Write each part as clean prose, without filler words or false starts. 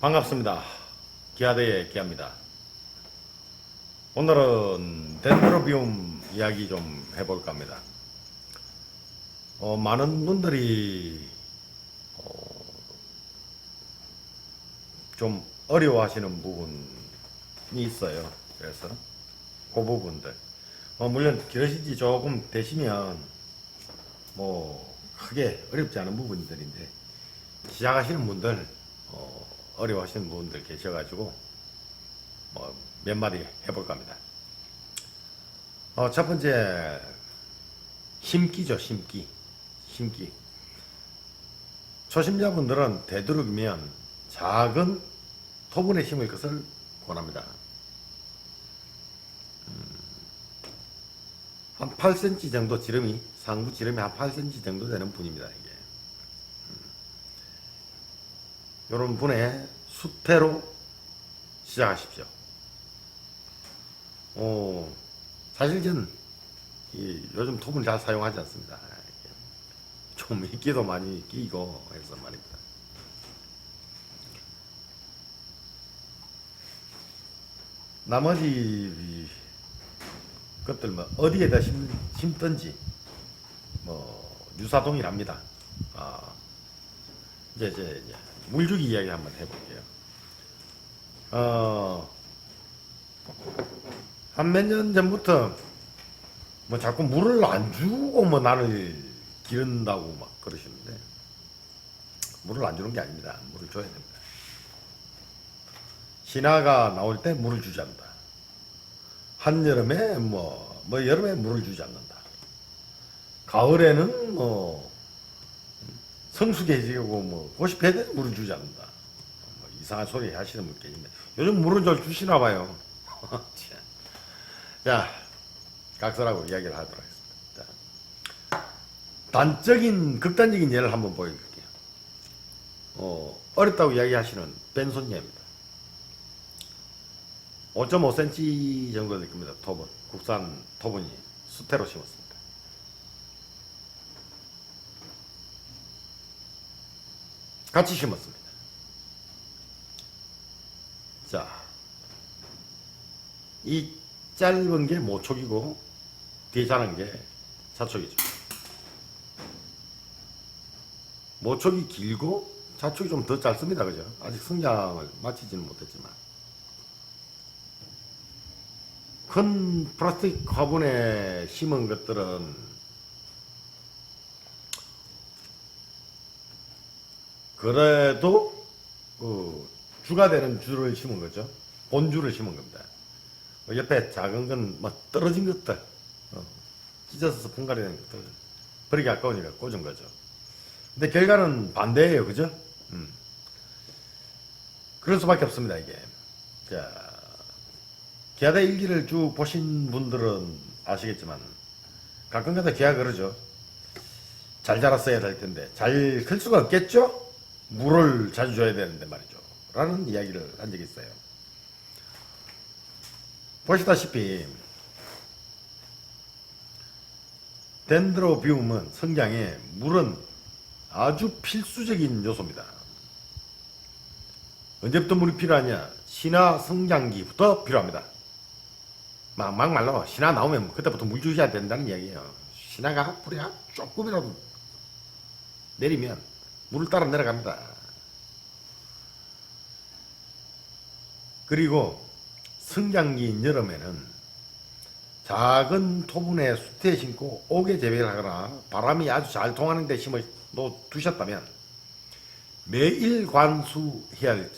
반갑습니다. 기아대의 기아입니다. 오늘은 덴드로비움 이야기 좀 해볼까 합니다. 많은 분들이 좀 어려워하시는 부분이 있어요. 그래서 그 부분들 물론 기르신 지 조금 되시면 뭐 크게 어렵지 않은 부분들인데 시작하시는 분들 어려워하시는 분들 계셔가지고 몇 마디 해볼까 합니다. 첫 번째 심기죠. 심기. 초심자분들은 되도록이면 작은 토분에 심을 것을 권합니다. 한 8cm 정도 지름이, 상부 지름이 한 8cm 정도 되는 분입니다. 이게 이런 분의 수태로 시작하십시오. 사실 전 요즘 토분을 잘 사용하지 않습니다. 좀 이끼도 많이 끼고 해서 말입니다. 나머지 것들 뭐 어디에다 심든지 뭐 유사동일합니다. 이제 물주기 이야기 한번 해볼게요. 한 몇 년 전부터 뭐 자꾸 물을 안 주고 뭐 나를 기른다고 막 그러시는데 물을 안 주는 게 아닙니다. 물을 줘야 됩니다. 신화가 나올 때 물을 주지 않는다. 한여름에 뭐 여름에 물을 주지 않는다. 가을에는 뭐 성숙해지고 뭐 꽃이 피어도 물을 주지 않는다. 뭐 이상한 소리 하시는 분 계신데 요즘 물을 좀 주시나 봐요. 자, 각설하고 이야기를 하도록 하겠습니다. 극단적인 예를 한번 보여드릴게요. 어렵다고 이야기하시는 벤손녀입니다. 5.5cm 정도 될 겁니다. 토분, 국산 토분이 수태로 심었습니다. 같이 심었습니다. 자, 이 짧은 게 모촉이고 뒤에 자란 게 자촉이죠. 모촉이 길고 자촉이 좀 더 짧습니다. 그죠? 아직 성장을 마치지는 못했지만 큰 플라스틱 화분에 심은 것들은 그래도 주가 되는 줄을 심은 거죠. 본줄을 심은 겁니다. 옆에 작은 건 떨어진 것들, 찢어서 분갈이 된 것들 버리기 아까우니까 꽂은 거죠. 근데 결과는 반대예요. 그죠? 그럴 수밖에 없습니다. 이게. 자, 기아대 일기를 쭉 보신 분들은 아시겠지만 가끔가다 기아 그러죠. 잘 자랐어야 될 텐데 잘 클 수가 없겠죠? 물을 자주 줘야 되는데 말이죠. 라는 이야기를 한 적이 있어요. 보시다시피 덴드로비움은 성장에 물은 아주 필수적인 요소입니다. 언제부터 물이 필요하냐? 신화 성장기부터 필요합니다. 막말로 신화 나오면 그때부터 물 주셔야 된다는 이야기예요. 신화가 뿌리 조금이라도 내리면 물을 따라 내려갑니다. 그리고 성장기인 여름에는 작은 토분에 수태에 심고 옥에 재배를 하거나 바람이 아주 잘 통하는 데 심어 두셨다면 매일 관수해야 할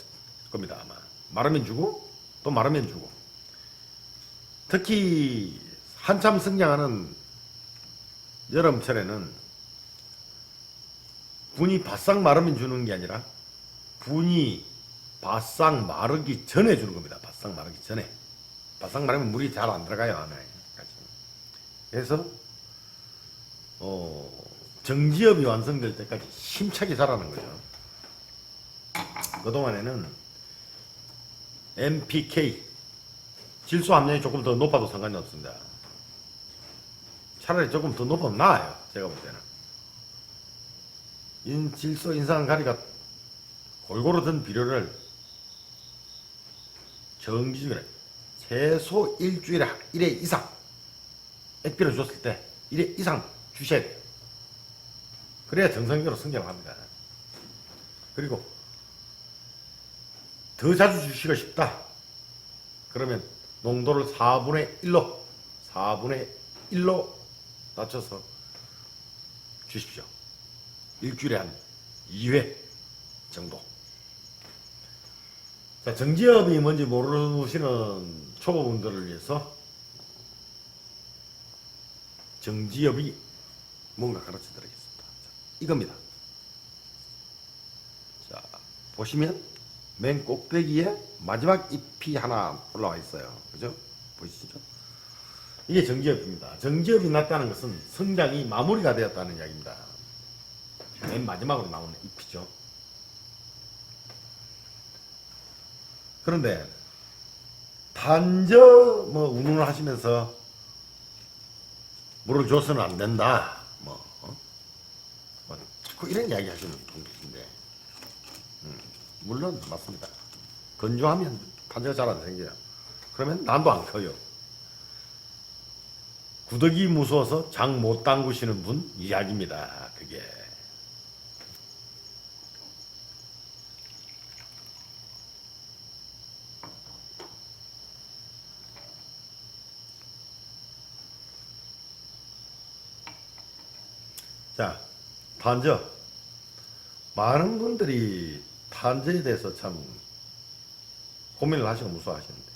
겁니다. 아마 마르면 주고 또 마르면 주고, 특히 한참 성장하는 여름철에는 분이 바싹 마르면 주는 게 아니라 분이 바싹 마르기 전에 주는 겁니다. 바싹 마르기 전에. 바싹 마르면 물이 잘 안 들어가요, 안에. 그래서 정지엽이 완성될 때까지 힘차게 자라는 거죠. 그동안에는 NPK 질소 함량이 조금 더 높아도 상관이 없습니다. 차라리 조금 더 높으면 나아요. 제가 볼 때는. 질소 인산가리가 골고루 든 비료를 정기적으로 최소 일주일에 1회 이상 액비를 줬을 때 1회 이상 주셔야 돼요. 그래야 정상적으로 성장을 합니다. 그리고 더 자주 주시고 싶다. 그러면 농도를 4분의 1로 낮춰서 주십시오. 일주일에 한 2회 정도. 자, 정지엽이 뭔지 모르시는 초보분들을 위해서 정지엽이 뭔가 가르쳐 드리겠습니다. 이겁니다. 자, 보시면 맨 꼭대기에 마지막 잎이 하나 올라와 있어요. 그죠? 보이시죠? 이게 정지엽입니다. 정지엽이 났다는 것은 성장이 마무리가 되었다는 이야기입니다. 맨 마지막으로 나오는 잎이죠. 그런데 단저 운운을 하시면서 물을 줘서는 안 된다. 자꾸 이런 이야기 하시는 분들인데, 물론 맞습니다. 건조하면 단저가 잘 안 생겨요. 그러면 난도 안 커요. 구더기 무서워서 장 못 담그시는 분 이야기입니다. 그게. 자, 단저. 많은 분들이 단저에 대해서 참 고민을 하시고 무서워하시는데,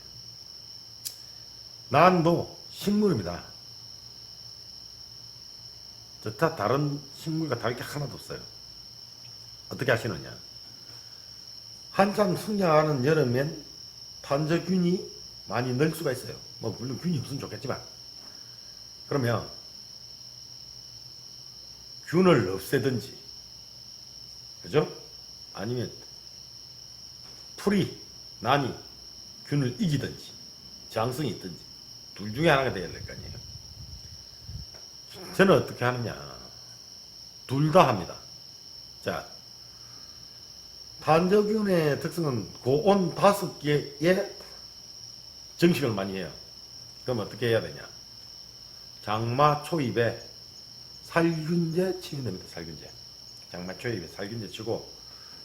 난도 식물입니다. 저타 다른 식물과 다를 게 하나도 없어요. 어떻게 하시느냐? 한참 성장하는 여름엔 단저균이 많이 늘 수가 있어요. 물론 균이 없으면 좋겠지만, 그러면 균을 없애든지, 그죠? 아니면 풀이, 난이 균을 이기든지, 장성이 있든지, 둘 중에 하나가 되어야 될 거 아니에요. 저는 어떻게 하느냐? 둘 다 합니다. 자, 단저균의 특성은 고온 5개의 정식을 많이 해요. 그럼 어떻게 해야 되냐? 장마 초입에 살균제 치면 됩니다. 살균제. 장마 초입에 살균제 치고,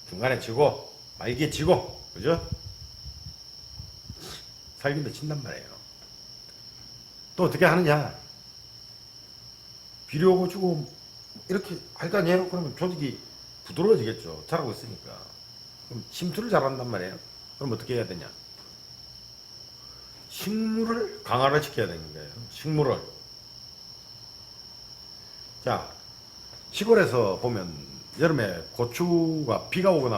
중간에 치고, 말기에 치고, 그죠? 살균제 친단 말이에요. 또 어떻게 하느냐? 비료 오고 주고 이렇게 할 거 아니에요? 그러면 조직이 부드러워지겠죠. 자라고 있으니까. 그럼 침투를 잘한단 말이에요. 그럼 어떻게 해야 되냐? 식물을 강화를 시켜야 되는 거예요. 식물을. 자, 시골에서 보면 여름에 고추가 비가 오고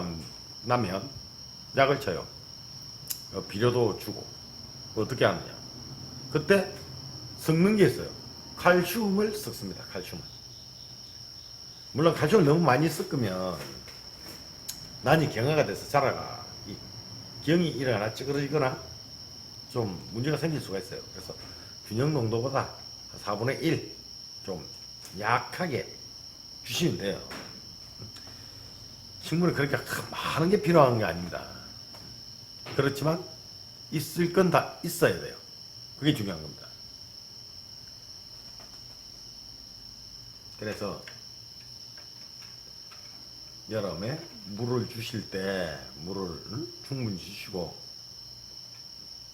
나면 약을 쳐요. 비료도 주고. 어떻게 하느냐? 그때 섞는 게 있어요. 칼슘을 섞습니다. 칼슘을. 물론 칼슘을 너무 많이 섞으면 난이 경화가 돼서 자라가 경이 일어나 찌그러지거나 좀 문제가 생길 수가 있어요. 그래서 균형 농도보다 4분의 1 좀 약하게 주시면 돼요. 식물은 그렇게 많은 게 필요한 게 아닙니다. 그렇지만 있을 건 다 있어야 돼요. 그게 중요한 겁니다. 그래서 여름에 물을 주실 때 물을 충분히 주시고,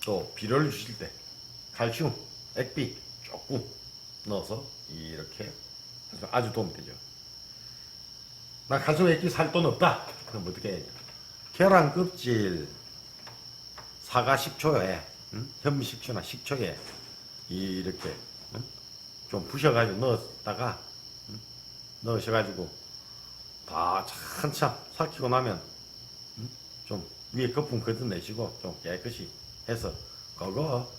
또 비료를 주실 때 칼슘, 액비 조금 넣어서 이렇게 해서 아주 도움이 되죠. 나 칼슘 액비 살 돈 없다. 그럼 어떻게 해야 되냐? 계란 껍질 사과 식초에 현미식초나 식초에 이렇게 좀 부셔가지고 넣으셔가지고 다 한참 삭히고 나면 좀 위에 거품 걷어내시고 좀 깨끗이 해서 그거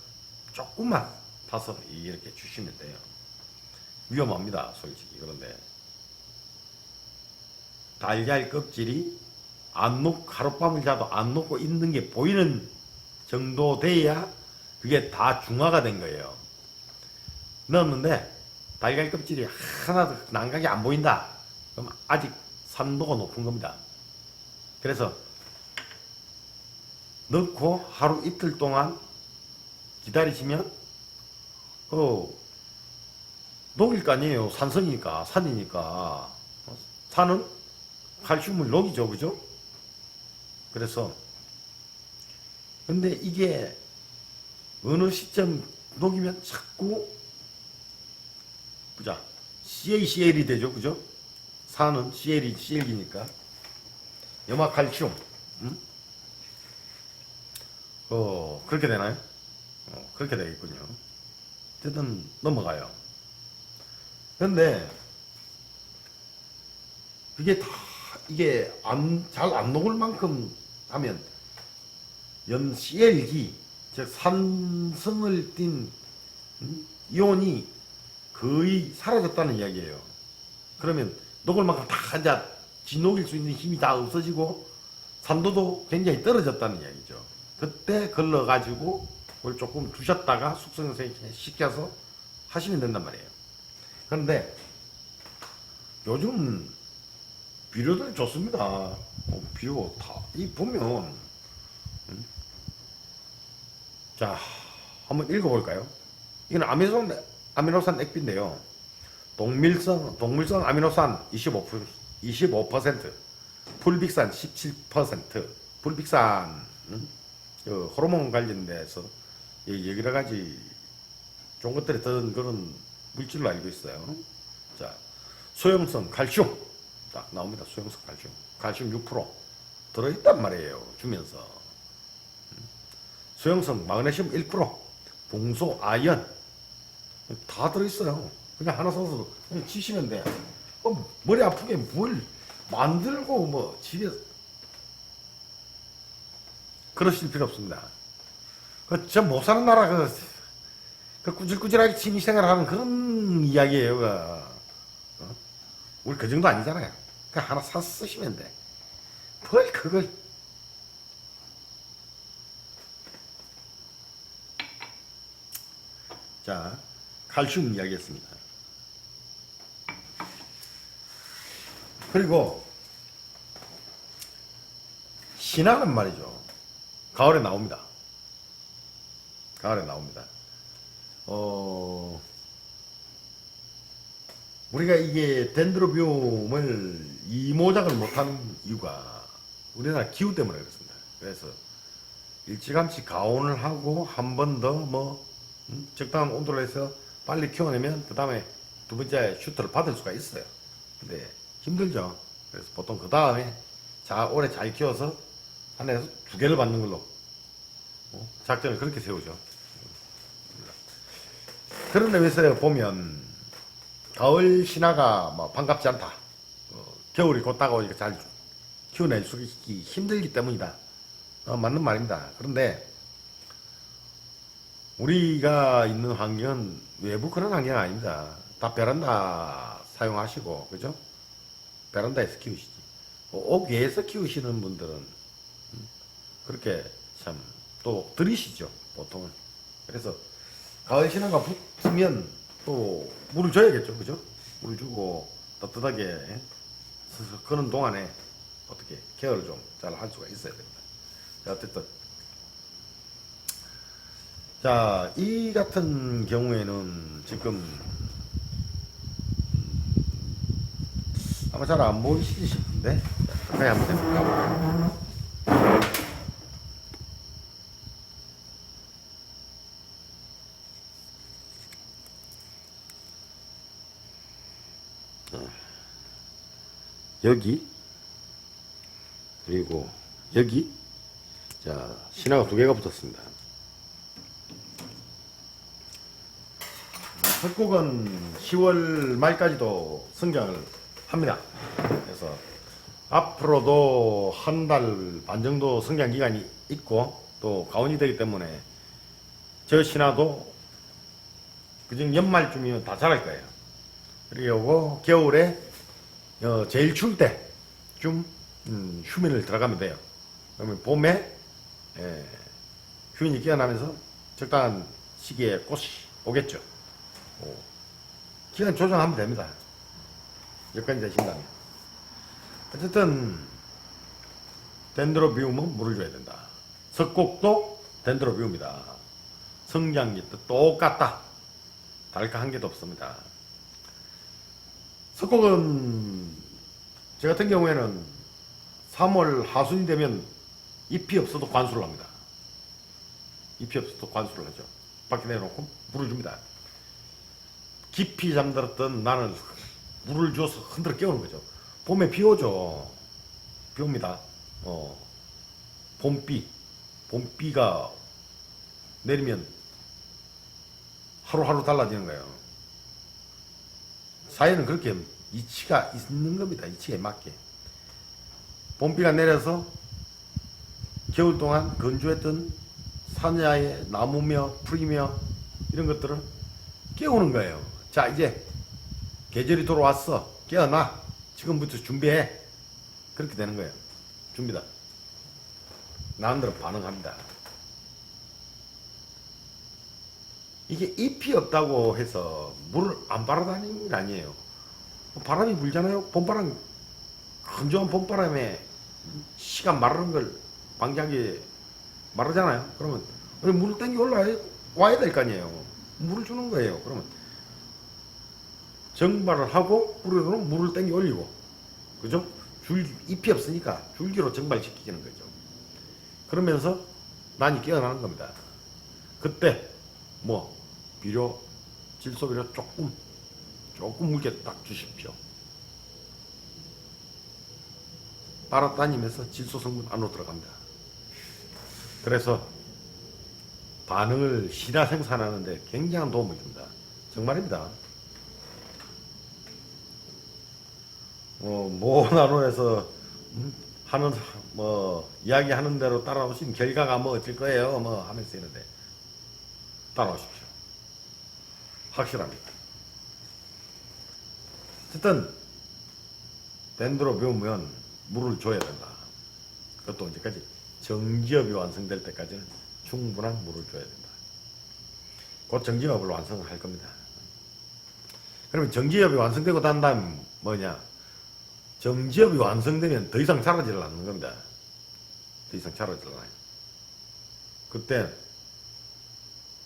조금만 타서 이렇게 주시면 돼요. 위험합니다, 솔직히. 그런데 달걀 껍질이 하룻밤을 자도 안 녹고 있는 게 보이는 정도 돼야 그게 다 중화가 된 거예요. 넣었는데 달걀 껍질이 하나도 난각이 안 보인다. 그럼 아직 산도가 높은 겁니다. 그래서 넣고 하루 이틀 동안 기다리시면 녹일 거 아니에요. 산성이니까, 산이니까. 산은 칼슘을 녹이죠, 그죠? 그래서 근데 이게 어느 시점 녹이면 자꾸 보자 CaCl이 되죠, 그죠? 산은 Cl이니까 염화칼슘, 그렇게 되나요? 그렇게 되겠군요. 어쨌든 넘어가요. 근데 그게 다 이게 잘 안 녹을 만큼 하면 연 CL기 즉 산성을 띤 이온이 거의 사라졌다는 이야기예요. 그러면 녹을 만큼 다 이제 지녹일 수 있는 힘이 다 없어지고 산도도 굉장히 떨어졌다는 이야기죠. 그때 걸러가지고 그걸 조금 두셨다가 숙성시켜서 하시면 된단 말이에요. 그런데 요즘 비료들 좋습니다. 비료 다 이 보면 자 한번 읽어볼까요? 이건 아미노산 액비인데요. 동물성 아미노산 25%, 풀빅산 17%, 풀빅산 호르몬 관련돼서 여러 가지 좋은 것들이 든 그런 물질로 알고 있어요. 자, 소용성 칼슘 딱 나옵니다. 소용성 칼슘 6% 들어있단 말이에요. 주면서 소용성 마그네슘 1%, 붕소 아연 다 들어있어요. 그냥 하나 사서 그냥 치시면 돼. 머리 아프게 뭘 만들고 뭐 집에 그러실 필요 없습니다. 저 못 사는 나라 그 꾸질꾸질하게 취미생활하는 그런 이야기예요. 우리 그 정도 아니잖아요. 그냥 하나 사서 쓰시면 돼. 뭘 그걸 자 칼슘 이야기했습니다. 그리고 신화는 말이죠. 가을에 나옵니다. 우리가 이게 덴드로비움을 이모작을 못하는 이유가 우리나라 기후 때문에 그렇습니다. 그래서 일찌감치 가온을 하고 한 번 더 적당한 온도로 해서 빨리 키워내면 그 다음에 두 번째 슈터를 받을 수가 있어요. 근데 힘들죠. 그래서 보통 그 다음에 오래 잘 키워서 한 해에서 2개를 받는 걸로 작전을 그렇게 세우죠. 그런 의미에서 보면 가을 신화가 뭐 반갑지 않다. 겨울이 곧 다가오니까 잘 키워낼 수 있기 힘들기 때문이다. 맞는 말입니다. 그런데 우리가 있는 환경은 외부 그런 환경 아닙니다. 다 베란다 사용하시고, 그죠? 베란다에서 키우시지. 옥외에서 키우시는 분들은 그렇게 참 또 들이시죠, 보통은. 그래서 가을 신화가 붙으면 또 물을 줘야겠죠, 그죠? 물을 주고 따뜻하게 그런 동안에 어떻게 케어를 좀 잘 할 수가 있어야 됩니다. 자, 어쨌든 자, 이 같은 경우에는 지금 아마 잘 안 보이시지 싶은데 가까이 한번 가볼까요? 여기 그리고 여기 자 신화가 2개가 붙었습니다. 석곡은 10월 말까지도 성장을 합니다. 그래서 앞으로도 한 달 반 정도 성장 기간이 있고 또 가온이 되기 때문에 저 신화도 그중 연말쯤이면 다 자랄 거예요. 그리고 겨울에 제일 추울 때좀 휴면을 들어가면 돼요. 그러면 봄에 휴면이 깨어나면서 적당한 시기에 꽃이 오겠죠. 기간 조정하면 됩니다. 여건이 되신다면. 어쨌든 덴드로비움은 물을 줘야 된다. 석곡도 덴드로비움이다. 성장기도 똑같다. 다를 거 한 개도 없습니다. 석곡은 저 같은 경우에는 3월 하순이 되면 잎이 없어도 관수를 합니다. 잎이 없어도 관수를 하죠. 밖에 내놓고 물을 줍니다. 깊이 잠들었던 나는 물을 줘서 흔들어 깨우는 거죠. 봄에 비 오죠. 비 옵니다. 봄비가 내리면 하루하루 달라지는 거예요. 사회는 그렇게 이치가 있는 겁니다. 이치에 맞게. 봄비가 내려서 겨울 동안 건조했던 산야의 나무며 풀이며 이런 것들을 깨우는 거예요. 자, 이제 계절이 돌아왔어. 깨어나. 지금부터 준비해. 그렇게 되는 거예요. 줍니다. 나름대로 반응합니다. 이게 잎이 없다고 해서 물을 안 빨아다니는 게 아니에요. 바람이 불잖아요. 봄바람, 건조한 봄바람에 씨가 마르는 걸 방지하기 마르잖아요. 그러면 물을 땡겨 올라와야 될 거 아니에요. 물을 주는 거예요. 그러면 정발을 하고 뿌리로 물을 땡겨 올리고, 그죠? 잎이 없으니까 줄기로 정발시키는 거죠. 그러면서 난이 깨어나는 겁니다. 그때 비료, 질소비료 조금 묽게 딱 주십시오. 빨아다니면서 질소 성분 안으로 들어갑니다. 그래서 반응을 신화 생산하는데 굉장한 도움을 줍니다. 정말입니다. 모나노에서 하는 이야기하는 대로 따라오신 결과가 어쩔 거예요 하면서 있는데 따라오십시오. 확실합니다. 어쨌든 덴드로비움은 물을 줘야 된다. 그것도 언제까지? 정지엽이 완성될 때까지는 충분한 물을 줘야 된다. 곧 정지엽을 완성할 겁니다. 그러면 정지엽이 완성되고 난 다음 뭐냐? 정지엽이 완성되면 더 이상 자라지를 않는 겁니다. 더 이상 자라지를 않아요. 그때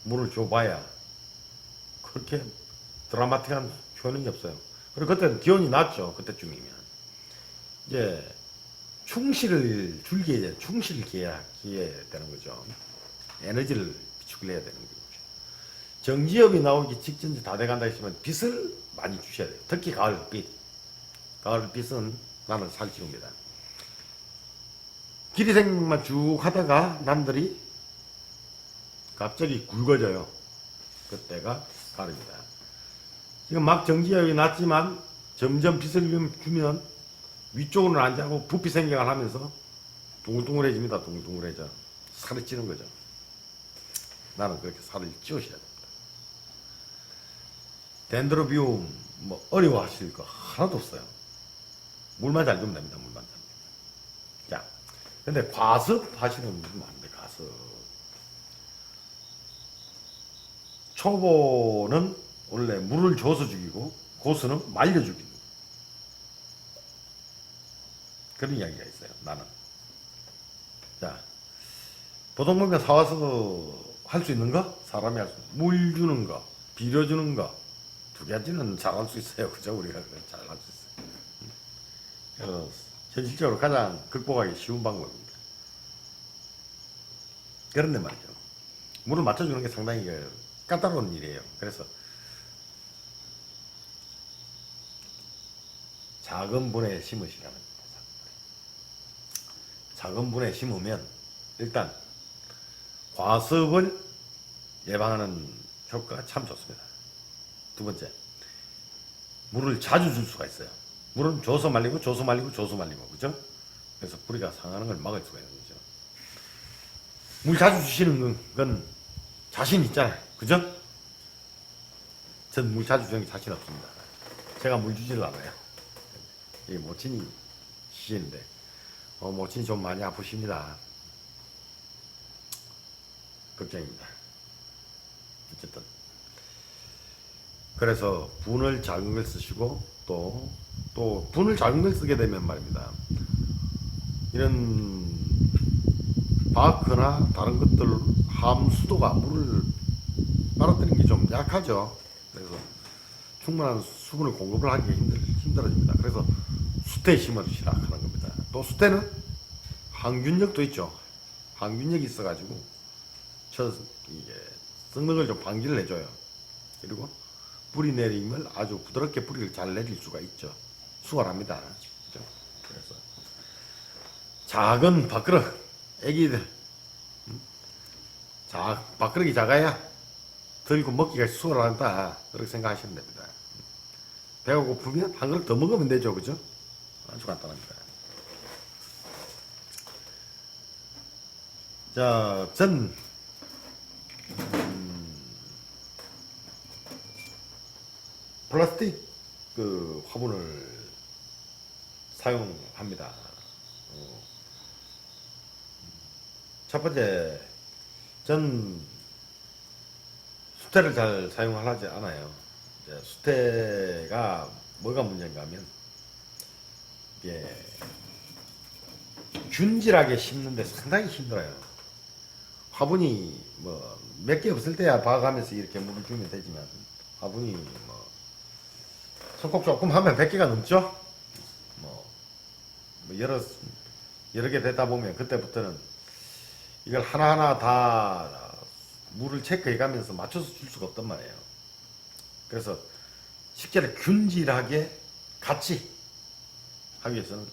물을 줘봐야 그렇게 드라마틱한 효능이 없어요. 그리고 그때는 기온이 낮죠. 그때쯤이면 이제 충실을 기해야 되는 거죠. 에너지를 비축을 해야 되는 거죠. 정지엽이 나오기 직전에 다 돼간다 했으면 빛을 많이 주셔야 돼요. 특히 가을빛. 가을빛은 나는 살찌웁니다. 기리생만 쭉 하다가 남들이 갑자기 굵어져요. 그때가 가을입니다. 지금 막 정지엽이 났지만 점점 빛을 주면 위쪽으로는 안 자고 부피 생겨을 하면서 둥글둥글해집니다. 둥글둥글해져. 살이 찌는 거죠. 나는 그렇게 살을 찌우셔야 됩니다. 덴드로비움 어려워하실 거 하나도 없어요. 물만 잘 주면 됩니다. 물만 잘. 자, 근데 과습 하시는 분들은 안 돼. 과습. 초보는 원래 물을 줘서 죽이고 고수는 말려 죽이는 그런 이야기가 있어요. 나는. 자, 보통 보면 사와서 할 수 있는 거, 사람이 할 수 있는 거, 물 주는 거, 비료 주는 거, 두 가지는 잘 할 수 있어요. 그죠? 우리가 잘 할 수 있어요. 현실적으로 가장 극복하기 쉬운 방법입니다. 그런데 말이죠. 물을 맞춰주는 게 상당히 까다로운 일이에요. 그래서 작은 분에 심으시라는 겁니다. 작은 분에 심으면 일단 과습을 예방하는 효과가 참 좋습니다. 두 번째, 물을 자주 줄 수가 있어요. 물은 줘서 말리고 줘서 말리고 줘서 말리고, 그죠? 그래서 뿌리가 상하는 걸 막을 수가 있는 거죠. 물 자주 주시는 건 자신 있잖아요. 그죠? 전 물 자주 주는 게 자신 없습니다. 제가 물 주지를 않아요. 이 모친이 시인데 모친이 좀 많이 아프십니다. 걱정입니다. 어쨌든 그래서 분을 작은 걸 쓰시고 또 분을 작은 걸 쓰게 되면 말입니다. 이런 바크나 다른 것들 함수도가 물을 빨아들이는 게 좀 약하죠. 그래서 충분한 수분을 공급을 하기가 힘들어집니다. 그래서 수태에 심어주시라 하는 겁니다. 또 수태는 항균력도 있죠. 항균력이 있어가지고 이게 썩는 걸 좀 방지를 해줘요. 그리고 뿌리 내림을 아주 부드럽게 뿌리를 잘 내릴 수가 있죠. 수월합니다. 그죠? 그래서 작은 밥그릇, 애기들 밥그릇이 작아야 들고 먹기가 수월하다, 그렇게 생각하시면 됩니다. 배가 고프면 한 그릇 더 먹으면 되죠. 그죠? 아주 간단합니다. 자, 전 플라스틱 그 화분을 사용합니다. 첫 번째, 전 수태를 잘 사용하지 않아요. 이제 수태가 뭐가 문제인가 하면 이게 균질하게 심는데 상당히 힘들어요. 화분이 뭐 몇 개 없을 때야 봐가면서 이렇게 물을 주면 되지만, 화분이 뭐 손꼽 조금 하면 100개가 넘죠. 뭐 여러 개 되다 보면 그때부터는 이걸 하나하나 다 물을 체크해 가면서 맞춰서 줄 수가 없단 말이에요. 그래서 식재를 균질하게 같이 하기 위해서는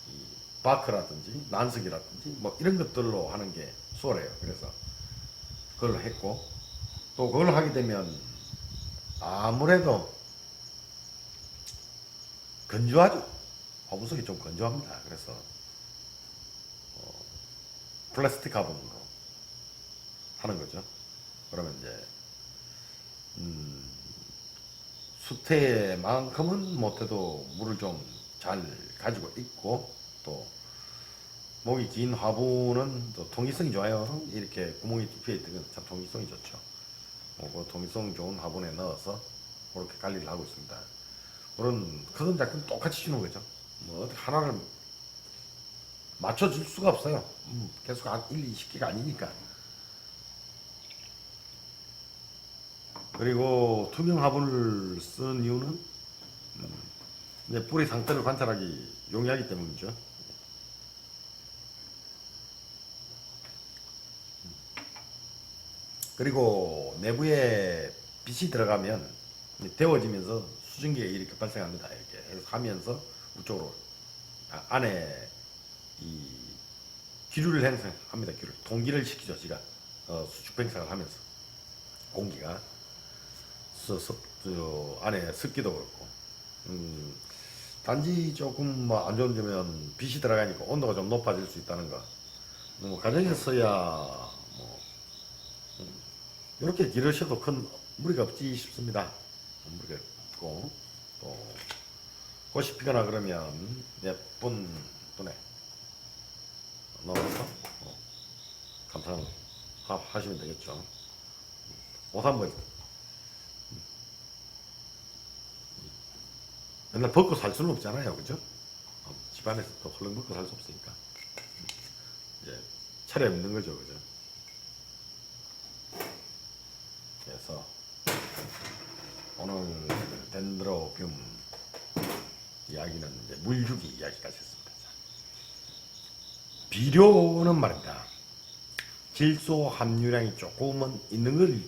이 바크라든지 난석이라든지 뭐 이런 것들로 하는 게 수월해요. 그래서 그걸로 했고, 또 그걸 하게 되면 아무래도 건조하죠. 화분석이 좀 건조합니다. 그래서 플라스틱 화분으로 하는 거죠. 그러면 이제 수태만큼은 못해도 물을 좀 잘 가지고 있고, 또 목이 긴 화분은 또 통기성이 좋아요. 이렇게 구멍이 뚫혀 있으면 참 통기성이 좋죠. 그 통기성 좋은 화분에 넣어서 그렇게 관리를 하고 있습니다. 그런 크든 작든 똑같이 주는 거죠. 뭐 어떻게 하나를 맞춰줄 수가 없어요. 계속 1, 20개가 아니니까. 그리고 투명 화분을 쓰는 이유는 이제 뿌리 상태를 관찰하기 용이하기 때문이죠. 그리고 내부에 빛이 들어가면 데워지면서 수증기가 이렇게 발생합니다. 이렇게 하면서 우쪽으로 안에 이 기류를 형성합니다. 기류, 동기를 시키죠. 지가 수축 팽창을 하면서 공기가 안에 습기도 그렇고, 단지 조금 뭐 안 좋은 점은 빛이 들어가니까 온도가 좀 높아질 수 있다는 거. 뭐 가정에서야 뭐 이렇게 기르셔도 큰 무리가 없지 싶습니다. 무리가 없고, 또 꽃이 피거나 그러면 예쁜 분에 넣어서 감상하시면 되겠죠. 옷 한번 맨날 벗고 살 수는 없잖아요. 그죠? 집안에서 또 헐렁 벗고 살 수 없으니까 이제 차려 입는 거죠. 그죠? 그래서 오늘 덴드로뷸 이야기는 이제 물주기 이야기까지 했습니다. 비료는 말입니다. 질소 함유량이 조금은 있는 걸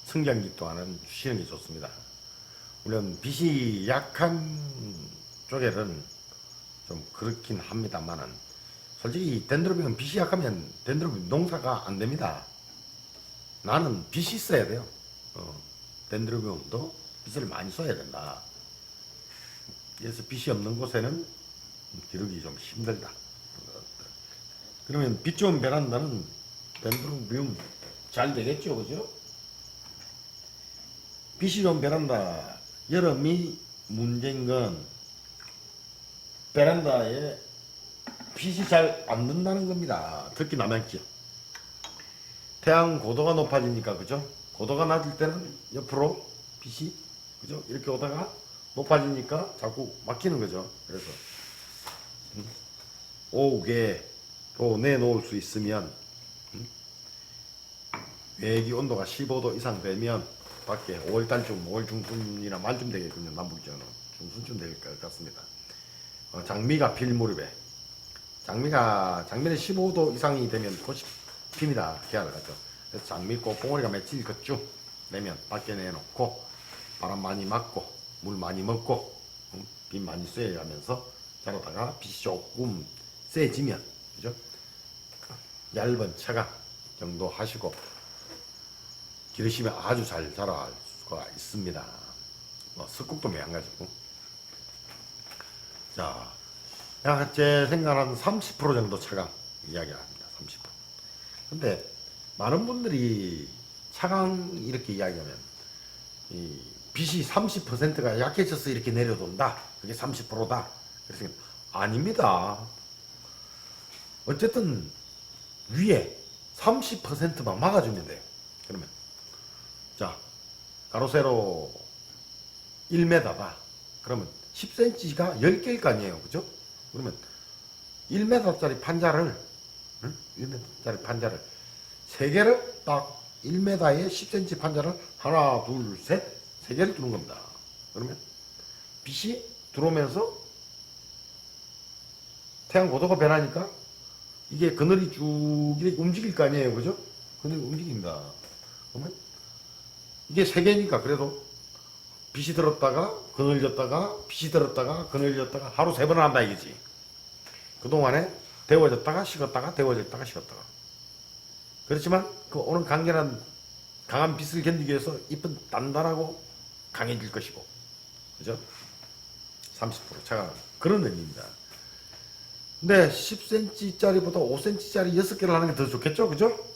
성장기 동안은 주시는 게 좋습니다. 물론 빛이 약한 쪽에는 좀 그렇긴 합니다만은, 솔직히 덴드로뷸은 빛이 약하면 덴드로뷸 농사가 안 됩니다. 나는 빛이 있어야 돼요. 덴드로뷸도 빛을 많이 써야 된다. 그래서 빛이 없는 곳에는 기르기 좀 힘들다. 그러면 빛 좋은 베란다는 덴드로뷸 잘 되겠죠, 그죠? 빛이 좋은 베란다, 여름이 문제인 건 베란다에 빛이 잘 안 든다는 겁니다. 특히 남양지요. 태양 고도가 높아지니까, 그죠? 고도가 낮을 때는 옆으로 빛이, 그죠? 이렇게 오다가 높아지니까 자꾸 막히는 거죠. 그래서 오후에 또 내놓을 수 있으면 외기 온도가 15도 이상 되면 밖에 5월달쯤 5월 중순이나 말쯤 되겠군요. 남북지역은 중순쯤 될 것 같습니다. 장미가 필 무렵에 장미는 15도 이상이 되면 꽃이 핍니다. 개화를 하죠. 그래서 장미꽃 봉오리가 며칠 그쭉 내면 밖에 내놓고 바람 많이 맞고 물 많이 먹고 비 많이 쐬가면서 자라다가 빛이 조금 세지면 그죠? 얇은 차가 정도 하시고 기르시면 아주 잘 자랄 수가 있습니다. 석국도 마찬가지고. 자, 약 제 생각은 30% 정도 차강 이야기를 합니다. 30%. 근데 많은 분들이 차강 이렇게 이야기하면 이 빛이 30%가 약해져서 이렇게 내려돈다. 그게 30%다. 그래서 아닙니다. 어쨌든 위에 30%만 막아주면 돼요. 그러면 자, 가로 세로 1m다. 그러면 10cm가 10개일 거 아니에요. 그죠? 그러면 1m짜리 판자를 1m짜리 판자를 3개를 딱 1m에 10cm 판자를 하나, 둘, 셋, 3개를 두는 겁니다. 그러면 빛이 들어오면서 태양 고도가 변하니까 이게 그늘이 쭉 이렇게 움직일 거 아니에요. 그죠? 그늘이 움직입니다. 그러면 이게 3개니까 그래도 빛이 들었다가 그늘졌다가 빛이 들었다가 그늘졌다가 하루 3번을 한다 이거지. 그동안에 데워졌다가 식었다가 데워졌다가 식었다가. 그렇지만 그 오는 강한 빛을 견디기 위해서 잎은 단단하고 강해질 것이고. 그죠? 30% 차가 그런 의미입니다. 근데 10cm짜리보다 5cm짜리 6개를 하는 게 더 좋겠죠? 그죠?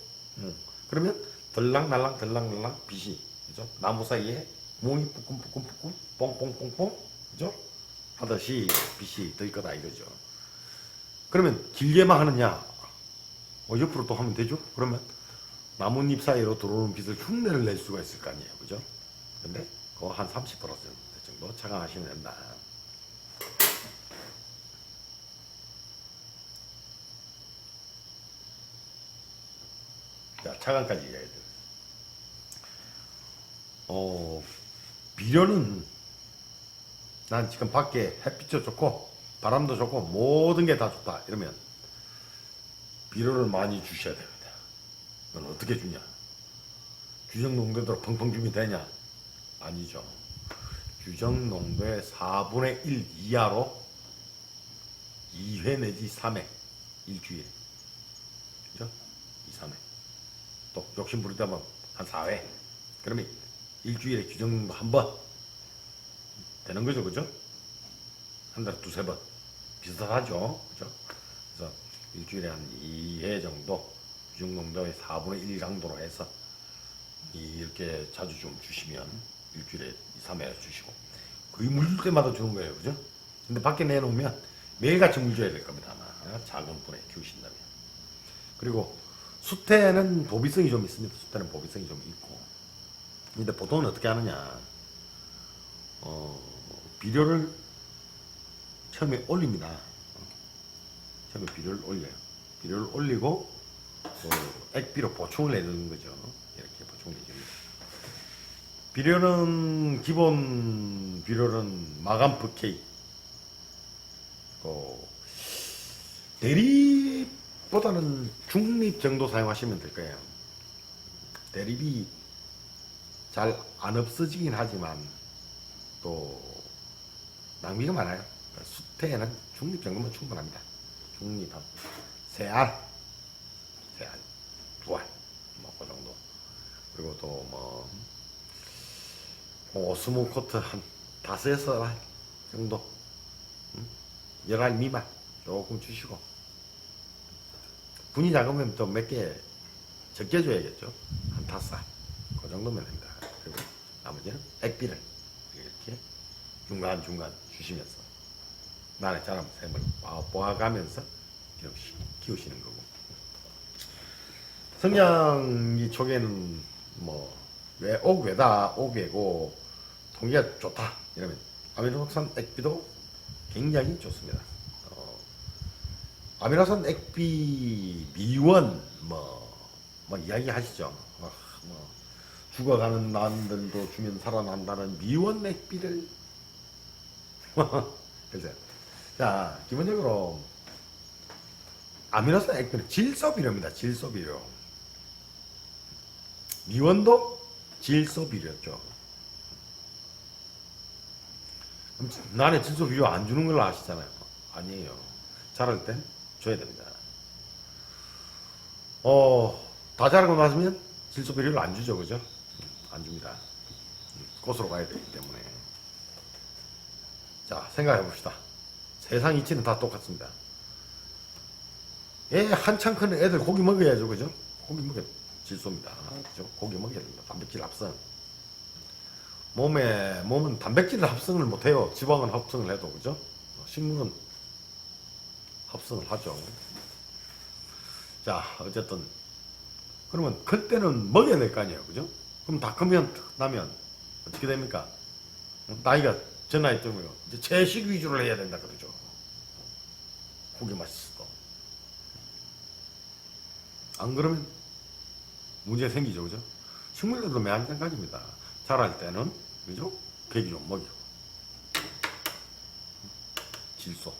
그러면 들락날락 빛이 그죠? 나무 사이에 몽이 뿌꿈뿌꿈뿌꿈 뽕뽕뽕뽕 그죠? 하듯이 빛이 될 거다 이거죠. 그러면 길게만 하느냐? 옆으로 또 하면 되죠? 그러면 나뭇잎 사이로 들어오는 빛을 흉내를 낼 수가 있을 거 아니에요. 그죠? 근데 그거 한 30% 정도 차강하시면 된다. 자, 차강까지 이야기해드려요. 비료는 난 지금 밖에 햇빛도 좋고 바람도 좋고 모든 게 다 좋다 이러면 비료를 많이 주셔야 됩니다. 그건 어떻게 주냐? 규정 농도대로 펑펑 주면 되냐? 아니죠. 규정 농도의 4분의 1 이하로 2회 내지 3회 일주일. 그죠? 2, 3회. 또 욕심 부리다면 한 4회. 그러면 일주일에 규정 농도 한 번 되는 거죠. 그죠? 한 달에 2, 3번. 비슷하죠. 그죠? 그래서 일주일에 한 2회 정도 규정 농도의 4분의 1 강도로 해서 이렇게 자주 좀 주시면 일주일에 2, 3회 주시고 거의 물 줄 때마다 주는 거예요. 그죠? 근데 밖에 내놓으면 매일같이 물 줘야 될 겁니다. 아마 작은 분에 키우신다면. 그리고 수태는 보비성이 좀 있습니다. 수태는 보비성이 좀 있고. 근데 보통은 어떻게 하느냐? 비료를 처음에 올립니다. 처음에 비료를 올려요. 비료를 올리고 액비로 보충을 해주는 거죠. 이렇게 보충을 해줍니다. 비료는 기본 비료는 마감프 K. 대립보다는 중립 정도 사용하시면 될 거예요. 대립이 잘 안 없어지긴 하지만 또 낭비가 많아요. 수태에는 중립 정도면 충분합니다. 중립한 세알, 2알, 그 정도. 그리고 또 오스모 코트 한 5~6알 정도, 10알 미만 조금 주시고, 분이 작으면 또 몇 개 적게 줘야겠죠. 한 5알 그 정도면 됩니다. 그리고 나머지는 액비를 이렇게 중간중간 주시면서 나를 자라면 샘을 모아가면서 키우시는 거고. 성장기 초기에는 왜 옥외다, 옥외고 통기가 좋다 이러면 아미노산 액비도 굉장히 좋습니다. 아미노산 액비 미원 뭐 이야기 하시죠. 뭐 죽어가는 난들도 주면 살아난다는 미원 액비를 글쎄요. 자, 기본적으로 아미노산 액비는 질소비료입니다. 질소비료. 미원도 질소비료죠. 그럼 나는 질소비료 안 주는 걸로 아시잖아요. 아니에요. 자랄 땐 줘야 됩니다. 다 자라고 나서면 질소비료를 안 주죠. 그죠? 안 줍니다. 꽃으로 가야 되기 때문에. 자, 생각해 봅시다. 세상 이치는 다 똑같습니다. 애 한창 큰 애들 고기 먹어야죠. 그죠? 고기 먹어야 질소입니다. 그죠? 고기 먹어야 됩니다. 단백질 합성. 몸은 단백질을 합성을 못해요. 지방은 합성을 해도. 그죠? 식물은 합성을 하죠. 자, 어쨌든. 그러면 그때는 먹여야 될 거 아니에요. 그죠? 그럼 다 크면, 나면 어떻게 됩니까? 나이가, 저 나이 때문에 이제 채식 위주로 해야 된다. 그러죠. 고기 맛있어도. 안 그러면 문제 생기죠. 그죠? 식물들도 마찬가지입니다. 자랄 때는, 그죠? 고기 좀 먹이고. 질소.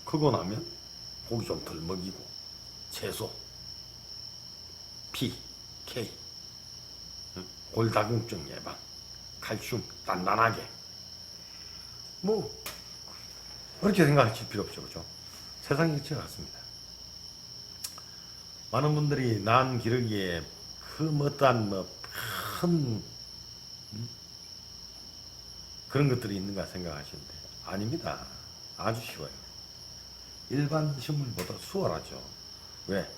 크고 나면 고기 좀 덜 먹이고. 채소. P, K. 골다공증 예방. 칼슘 단단하게. 뭐, 그렇게 생각하실 필요 없죠. 그죠? 세상이 이치가 같습니다. 많은 분들이 난 기르기에 어떠한 큰 그런 것들이 있는가 생각하시는데 아닙니다. 아주 쉬워요. 일반 식물보다 수월하죠. 왜?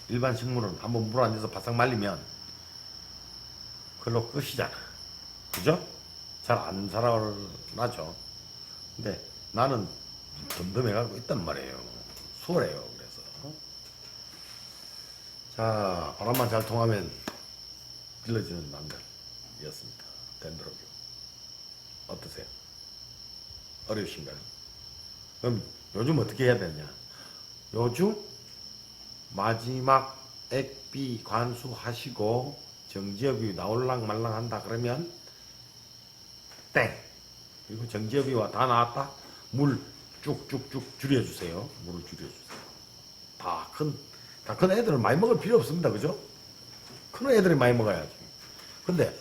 일반 식물은 한번 물 안에서 바싹 말리면 그걸로 끝이잖아. 그죠? 잘 안 살아나죠. 근데 나는 덤덤해가고 있단 말이에요. 수월해요. 그래서. 자, 바람만 잘 통하면 길러지는 남들이었습니다. 덴드로교. 어떠세요? 어려우신가요? 그럼 요즘 어떻게 해야 되냐? 요즘 마지막 액비 관수하시고 정지협이 나올랑 말랑 한다 그러면 땡. 그리고 정지협이와 다 나왔다. 물 쭉쭉쭉 줄여주세요. 물을 줄여주세요. 다 큰 애들은 많이 먹을 필요 없습니다. 그죠? 큰 애들이 많이 먹어야지. 근데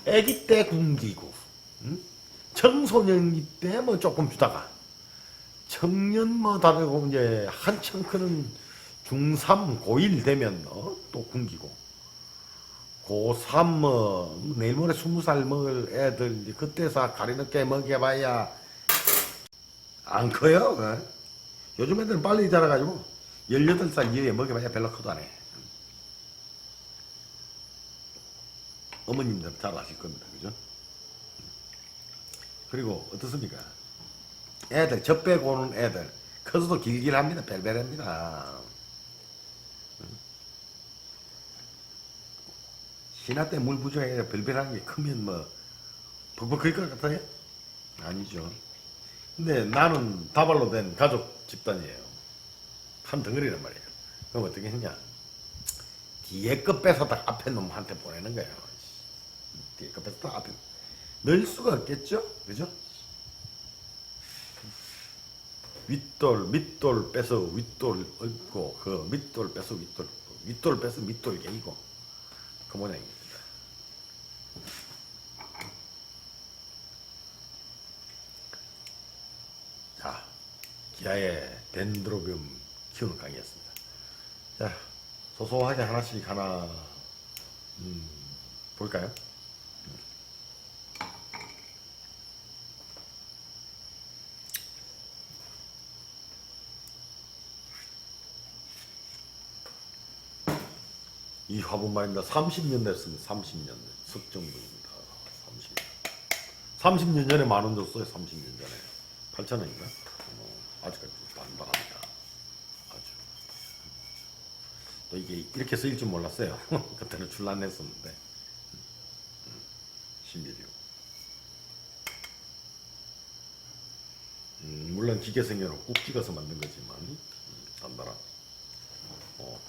애기 때 굶기고 청소년기 때 뭐 조금 주다가 청년 뭐 다르고 이제 한참 크는 중3, 고1 되면 또 굶기고 고3 뭐 내일 모레 20살 먹을 애들 이제 그때서 가리늦게 먹여봐야 안 커요. 요즘 애들은 빨리 자라가지고 18살 이후에 먹여봐야 별로 커도 안 해. 어머님들 잘 아실 겁니다. 그죠? 그리고 어떻습니까? 애들, 젖 빼고 오는 애들 커서도 길길합니다. 벨벨합니다. 신화 때 물 부족해 벨벨한 게 크면 뭐 벅벅할 것 같아요? 아니죠. 근데 나는 다발로 된 가족 집단이에요. 한 덩어리란 말이에요. 그럼 어떻게 했냐? 뒤에 거 뺏어다 앞에 놈한테 보내는 거예요. 뒤에 거 뺏어다 앞에 넣을 수가 없겠죠? 그죠? 윗돌, 밑돌 빼서 윗돌 얹고 그 밑돌 빼서 윗돌 빼서 밑돌 개이고 그 모양입니다. 자, 기아의 덴드로비움 키우는 강의였습니다. 자, 소소하게 하나씩 하나 볼까요? 이 화분 말입니다. 30년 됐습니다. 30년. 석정동입니다. 30년 전에 10,000원 줬어요. 30년 전에. 8,000원인가? 아직까지 반반합니다. 아주. 또 이게 이렇게 쓰일 줄 몰랐어요. 그때는 줄 안 냈었는데. 신비류. 물론 기계 생겨로 꾹 찍어서 만든 거지만, 여러분들은. 어.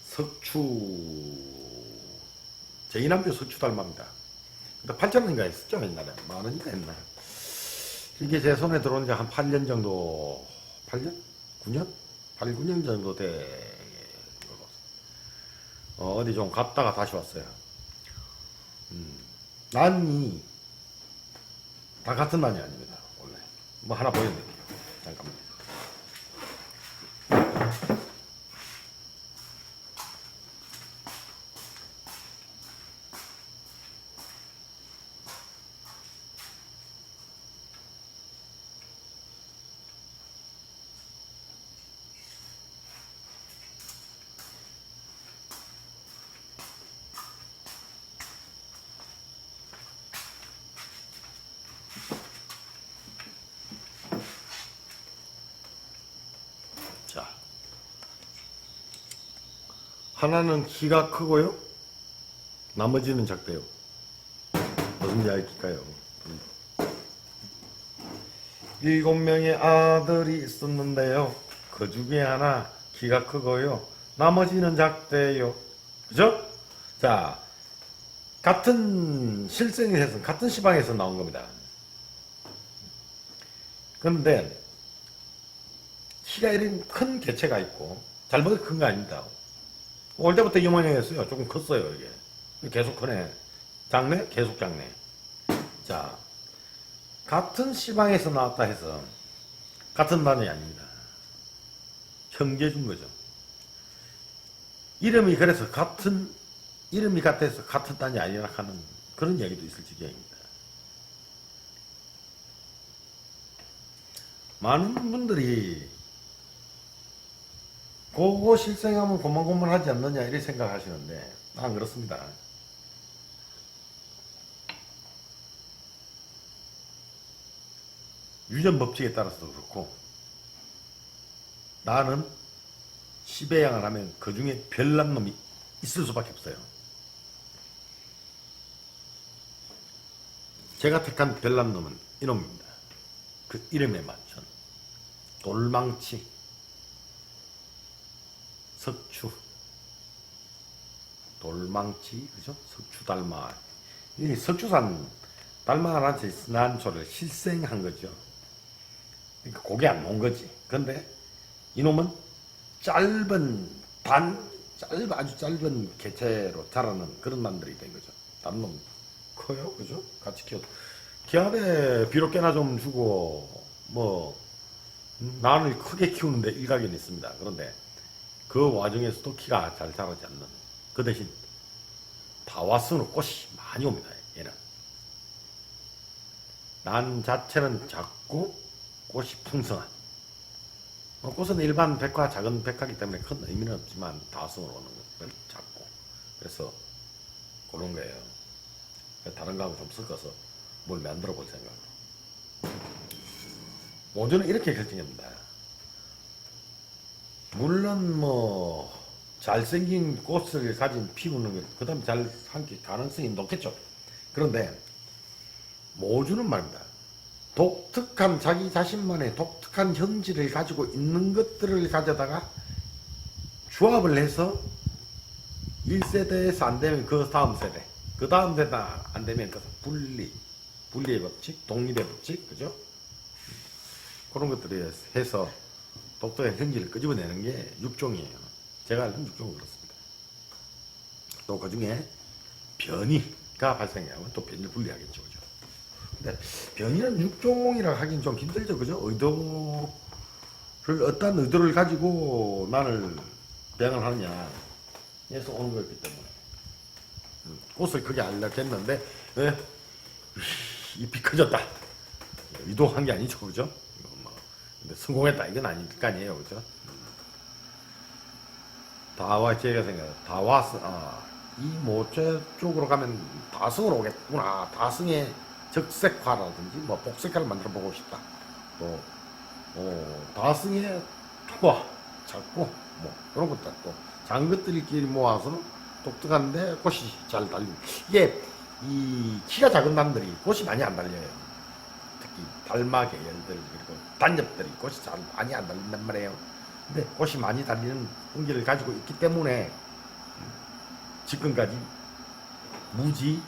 석추, 제 이남주 석추 닮아입니다. 근데 8,000원인가 했었죠, 옛날에. 만원인가 했나. 이게 제 손에 들어온 지 한 8년 정도, 8년? 9년? 8, 9년 정도 돼. 어디 좀 갔다가 다시 왔어요. 난이 다 같은 난이 아닙니다, 원래. 뭐 하나 보여드릴게요. 잠깐만. 자, 하나는 키가 크고요. 나머지는 작대요. 무슨 이야기일까요? 7명의 아들이 있었는데요. 그 중에 하나 키가 크고요. 나머지는 작대요. 그죠? 자, 같은 실생에서, 같은 시방에서 나온 겁니다. 그런데 키가 이런 큰 개체가 있고, 잘못 큰 거 아닙니다. 올 때부터 이 모양이었어요. 조금 컸어요, 이게. 계속 크네. 작네? 계속 작네. 자, 같은 시방에서 나왔다 해서, 같은 단이 아닙니다. 형제 준 거죠. 이름이 그래서 이름이 같아서 같은 단이 아니라 하는 그런 얘기도 있을 지경입니다. 많은 분들이 그거 실생하면 고만고만하지 않느냐 이렇게 생각하시는데 난 그렇습니다. 유전법칙에 따라서도 그렇고 나는 시배양을 하면 그 중에 별난 놈이 있을 수밖에 없어요. 제가 택한 별난 놈은 이놈입니다. 그 이름에 맞춘 돌망치, 석추, 돌망치, 그죠? 석추 달마. 이 석추산 달마란 난초를 실생한 거죠. 그러니까 고개 안 놓은 거지. 근데 이놈은 아주 짧은 개체로 자라는 그런 난들이 된 거죠. 다른 놈 커요, 그죠? 같이 키워도. 기압에 비록 꽤나 좀 주고, 난을 크게 키우는데 일가견이 있습니다. 그런데 그 와중에서도 키가 잘 자라지 않는. 그 대신 다화성으로 꽃이 많이 옵니다, 얘는. 난 자체는 작고 꽃이 풍성한. 꽃은 일반 백화, 작은 백화이기 때문에 큰 의미는 없지만 다성으로 오는 것은 작고. 그래서 그런 거예요. 다른 거하고 좀 섞어서 뭘 만들어 볼 생각으로. 모주는 이렇게 결정합니다. 물론 잘생긴 꽃을 가진 피우는 것, 그 다음에 잘 삼킬 가능성이 높겠죠. 그런데 모주는 말입니다. 독특한 자기 자신만의 독특한 형질을 가지고 있는 것들을 가져다가 조합을 해서 1세대에서 안 되면 그 다음 세대, 그 다음 세대 안 되면 그 분리의 법칙, 독립의 법칙, 그죠? 그런 것들을 해서 독특한 형질을 끄집어내는 게 육종이에요. 제가 알던 육종은 그렇습니다. 또 그 중에 변이가 발생하면 또 변이를 분리하겠죠, 그죠? 근데 변이는 육종이라고 하긴 좀 힘들죠, 그죠? 어떤 의도를 가지고 난을 배양을 하느냐, 에서 오는 거였기 때문에. 꽃을 크게 하려고 했는데, 잎이 커졌다. 의도한 게 아니죠, 그죠? 근데 성공했다, 이건 아닐 거 아니에요, 그죠? 제가 생각해요. 이 모체 쪽으로 가면 다승으로 오겠구나. 다승의 적색화라든지, 복색화를 만들어 보고 싶다. 또, 다승의 작고, 그런 것들 또, 작은 것들끼리 모아서 독특한데 꽃이 잘 달리고. 이게 이 키가 작은 나무들이 꽃이 많이 안 달려요. 특히 달마 계열들 그리고 단엽들이 꽃이 잘 많이 안 달린단 말이에요. 근데 꽃이 많이 달리는 풍기를 가지고 있기 때문에 지금까지 무지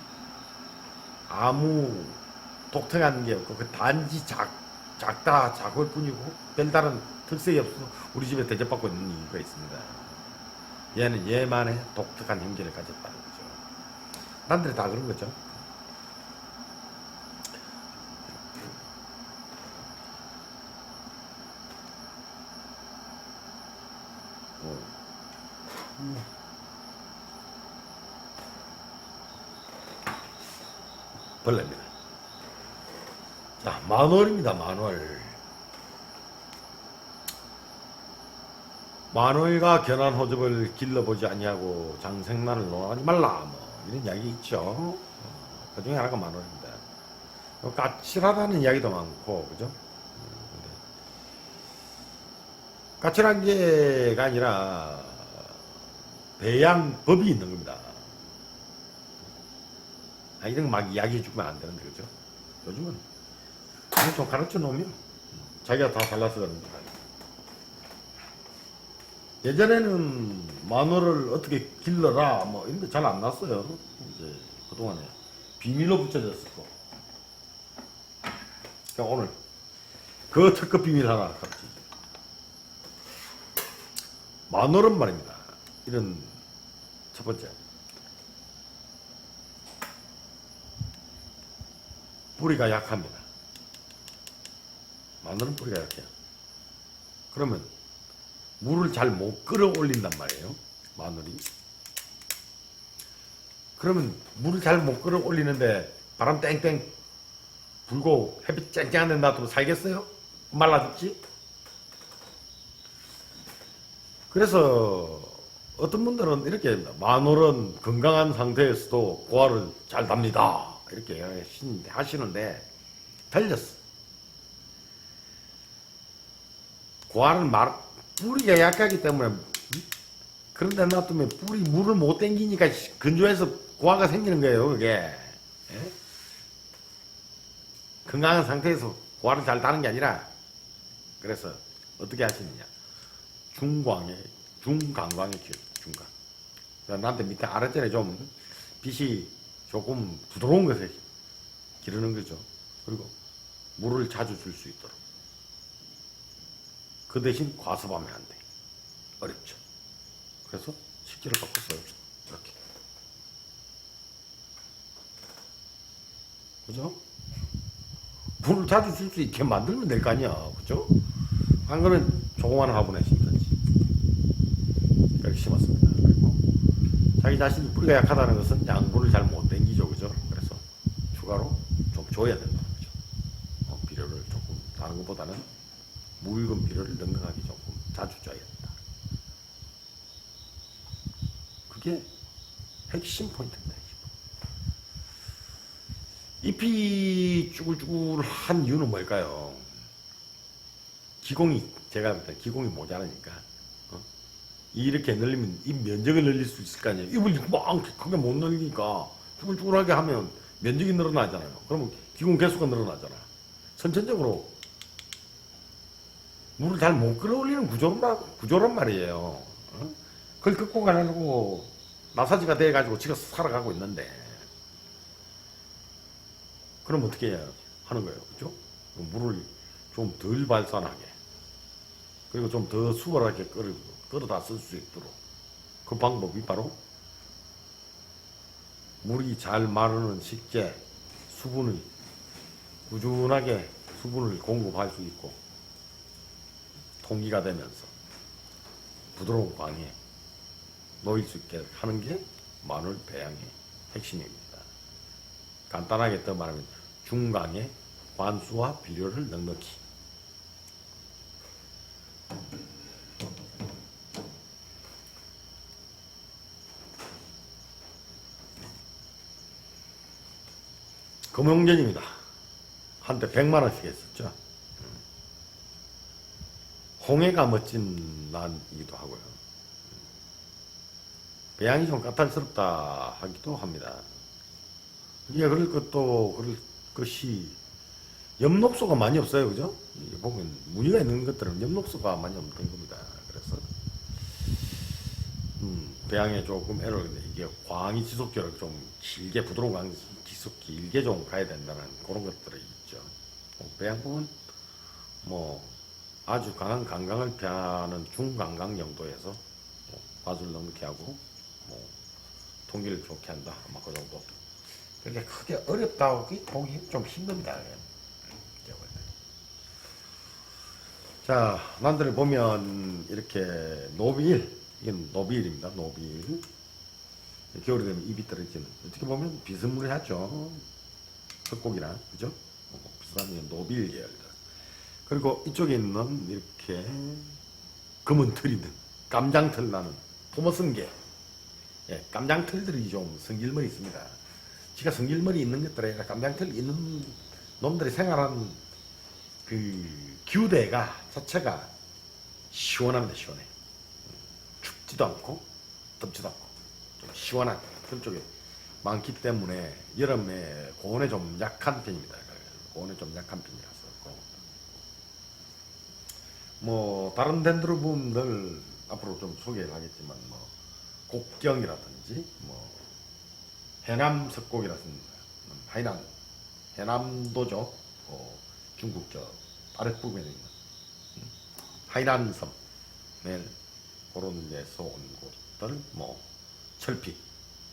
아무 독특한 게 없고 그 단지 작다 작을 뿐이고 별다른 특색이 없어서 우리 집에 대접받고 있는 이유가 있습니다. 얘는 얘만의 독특한 형질을 가졌다는 거죠. 남들이 다 그런 거죠. 벌레입니다. 자, 만월입니다. 만월. 만월과 견한 호접을 길러보지 아니하고 장생난을 논하지 말라. 뭐 이런 이야기 있죠. 그 중에 하나가 만월입니다. 까칠하다는 이야기도 많고, 그죠? 까칠한 게가 아니라 배양법이 있는 겁니다. 이런 막 이야기해 주면 안 되는데, 그죠? 요즘은 좀 가르쳐 놓으면 자기가 다 달라서 그러는 거야. 예전에는 만월을 어떻게 길러라 뭐 이런 게 잘 안 났어요. 이제 그동안에 비밀로 붙여졌었고. 그러니까 오늘 그 특급 비밀 하나 가르쳐. 만월은 말입니다. 이런 첫 번째. 뿌리가 약합니다. 마늘은 뿌리가 약해요. 그러면 물을 잘 못 끌어올린단 말이에요. 마늘이. 그러면 물을 잘 못 끌어올리는데 바람 땡땡 불고 햇빛 쨍쨍한 데 놔두면 살겠어요? 말라 죽지? 그래서 어떤 분들은 이렇게 합니다. 마늘은 건강한 상태에서도 고화를 잘 답니다. 이렇게 하시는데 틀렸어. 고화는 뿌리가 약하기 때문에 그런데 놔두면 뿌리 물을 못 땡기니까 건조해서 고화가 생기는 거예요. 그게. 예? 건강한 상태에서 고화를 잘 다는 게 아니라 그래서 어떻게 하시느냐. 중강광에 키워요. 중강. 나한테 밑에 아랫전에 좀 빛이 조금 부드러운 것에 기르는 거죠. 그리고 물을 자주 줄 수 있도록. 그 대신 과습하면 안 돼. 어렵죠. 그래서 식기를 바꿨어요. 이렇게. 그죠? 물을 자주 줄 수 있게 만들면 될 거 아니야. 그죠? 안 그러면 조그만 화분에 심든지. 이렇게 심었습니다. 그리고 자기 자신이 뿌리가 약하다는 것은 양분을 잘 못 땡기죠. 그죠? 그래서 추가로 좀 줘야 된다는 거죠. 비료를 조금, 다른 것보다는 묽은 비료를 넉넉하게 조금 자주 줘야 된다. 그게 핵심 포인트입니다. 잎이 쭈글쭈글한 이유는 뭘까요? 제가 볼 때 기공이 모자라니까. 이렇게 늘리면 잎 면적을 늘릴 수 있을 거 아니에요. 잎을 막 크게 못 늘리니까 쭈글쭈글하게 하면 면적이 늘어나잖아요. 그러면 기공 개수가 늘어나잖아. 선천적으로 물을 잘 못 끌어올리는 구조란 말이에요. 그걸 끄고 가려고 나사지가 돼가지고 지가 살아가고 있는데 그럼 어떻게 해야 하는 거예요? 그죠? 물을 좀 덜 발산하게 그리고 좀 더 수월하게 끌어다 쓸 수 있도록 그 방법이 바로 물이 잘 마르는 식재 수분을 꾸준하게 수분을 공급할 수 있고 통기가 되면서 부드러운 광에 놓일 수 있게 하는 게 마늘 배양의 핵심입니다. 간단하게 더 말하면 중강에 관수와 비료를 넉넉히. 금용전입니다. 한때 100만원씩 했었죠. 홍해가 멋진 난이기도 하고요. 배양이 좀 까탈스럽다 하기도 합니다. 예, 그럴 것이 엽록소가 많이 없어요, 그죠? 이게 보면 무늬가 있는 것들은 엽록소가 많이 없는 겁니다. 그래서 배양에 조금 에러가 있는데 이게 광이 지속적으로 좀 길게 부드러운 광이 지속 길게 좀 가야 된다는 그런 것들이 있죠. 배양 부분 뭐 아주 강한 강강을 피하는 중강강 정도에서 과수를 넘게 하고 뭐 통기를 좋게 한다, 아마 그 정도. 그렇게 크게 어렵다고 보기 좀 힘듭니다. 자, 난들을 보면 이렇게 노빌, 이건 노빌입니다. 노빌. 겨울이 되면 잎이 떨어지는, 어떻게 보면 비스무리하죠. 석곡이나, 그죠? 비슷한 노빌 계열들. 그리고 이쪽에 있는 이렇게 검은 털이 있는, 깜장털 나는 토머슨개. 예, 깜장털들이 좀 성질머리 있습니다. 지가 성질머리 있는 것들에 깜장털 있는 놈들이 생활하는 그 규대가 자체가 시원합니다. 시원해. 춥지도 않고 덥지도 않고 좀 시원한 그런 쪽에 많기 때문에 여름에 고온에 좀 약한 편입니다. 고온에 좀 약한 편이라서 뭐 다른 덴드로붐들 앞으로 좀 소개를 하겠지만 뭐 곡경이라든지 뭐 해남 석곡이라든지 하이난 해남도죠. 중국 저 아랫부분에 있는 하이난섬 그런 데서 온 곳들 뭐 철피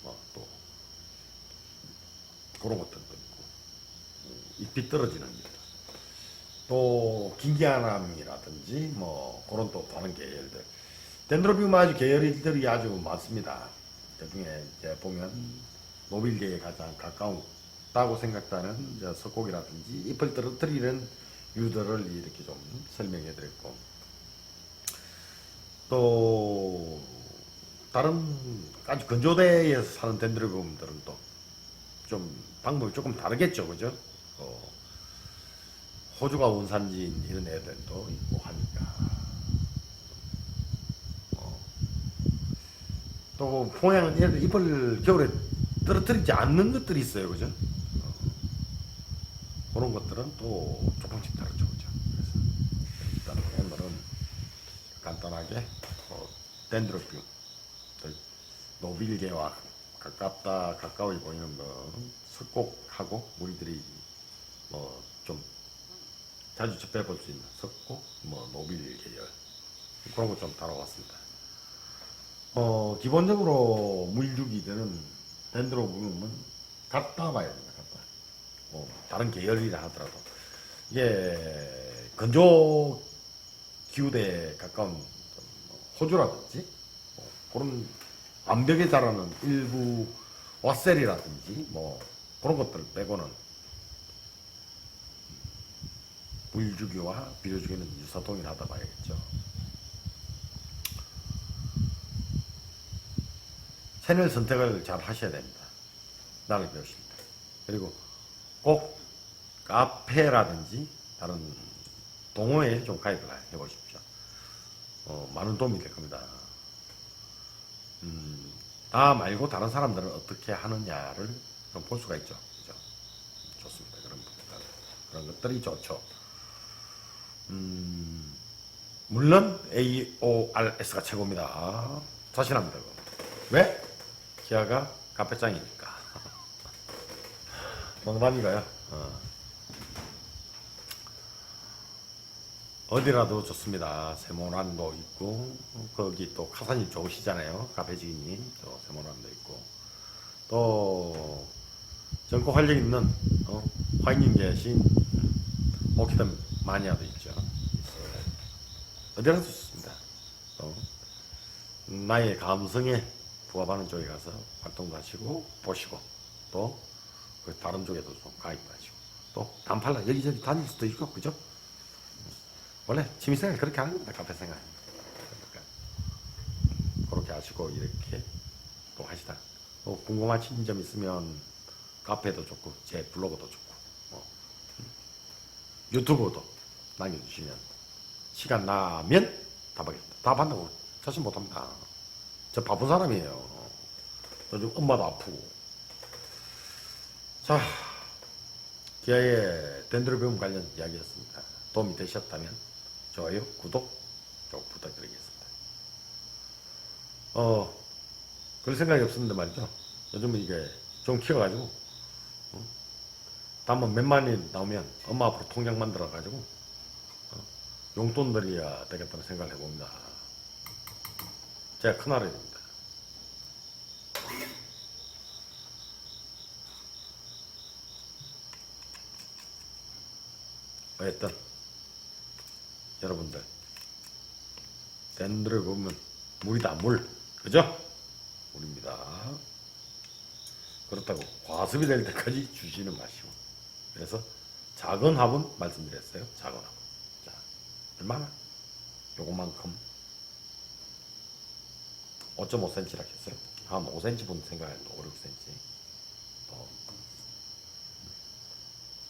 뭐 또 그런 것들도 있고 잎이 떨어지는 일. 또 긴기아남이라든지 뭐 그런 또 다른 계열들 덴드로비움 아주 계열들이 아주 많습니다. 그중에 이제 보면 노빌계에 가장 가까웠다고 생각되는 석곡이라든지 잎을 떨어뜨리는 유들을 이렇게 좀 설명해 드렸고 또 다른 아주 건조대에서 사는 덴드로비움들은 또 좀 방법이 조금 다르겠죠, 그죠? 호주가 원산지인 이런 애들도 있고 하니까 또 동양은 얘들 잎을 겨울에 떨어뜨리지 않는 것들이 있어요, 그죠? 그런 것들은 또 조금씩 다르죠, 그죠? 그래서 일단 오늘은 간단하게 덴드로비움 노빌계와 가까이 보이는 거 석곡하고 우리들이 뭐 좀 자주 접해볼 수 있는 석곡, 뭐 노빌 계열 그런 거 좀 다뤄봤습니다. 기본적으로 물주기들은 덴드로비움은 갖다 봐야 됩니다. 갖다. 다른 계열이라 하더라도 이게 건조 기후대에 가까운 호주라든지 그런 암벽에 자라는 일부 와셀이라든지 뭐 그런 것들 빼고는 물주기와 비료주기는 유사동일하다 봐야겠죠. 채널 선택을 잘 하셔야 됩니다. 나를 배우실 때. 그리고 꼭 카페라든지 다른 동호회에 좀 가입을 해보십시오. 많은 도움이 될 겁니다. 나 말고 다른 사람들은 어떻게 하느냐를 좀 볼 수가 있죠. 그죠? 좋습니다. 그런 것들이 좋죠. 물론 AORS가 최고입니다. 자신합니다. 왜? 기아가 카페장이니까. 농담인가요? 어디라도 좋습니다. 세모난도 있고 거기 또 카사님 좋으시잖아요. 카페지기님 또 세모난도 있고 또 전국 활력 있는 화이님 계신 오키덤 마니아도 있죠. 어디라도 좋습니다. 나의 감성에 부합하는 쪽에 가서 활동도 하시고 보시고 또 그 다른 쪽에도 좀 가입하시고 또 단팔라 여기저기 다닐 수도 있고 그죠? 원래 취미생활 그렇게 하는 겁니다. 카페 생활. 그러니까 그렇게 하시고 이렇게 또 하시다. 또 궁금하신 점 있으면 카페도 좋고 제 블로그도 좋고 유튜브도 남겨주시면 시간 나면 답하겠습니다. 답한다고 자신 못합니다. 저 바쁜 사람이에요. 요즘 엄마도 아프고 자, 기아의 덴드로비움 관련 이야기였습니다. 도움이 되셨다면 좋아요, 구독 꼭 부탁드리겠습니다. 그럴 생각이 없었는데 말이죠. 요즘은 이게 좀 키워가지고 다만 몇만이 나오면 엄마 앞으로 통장 만들어가지고 용돈 드려야 되겠다는 생각을 해봅니다. 제가 큰아들입니다. 어쨌든 여러분들 덴드를 보면 물이다, 물. 그죠? 물입니다. 그렇다고 과습이 될 때까지 주시는 마시고. 그래서 작은 화분 말씀드렸어요. 작은 화분. 자, 얼마나? 요거만큼 5.5cm라 했어요. 한 5cm 분 생각하면 5, 6cm.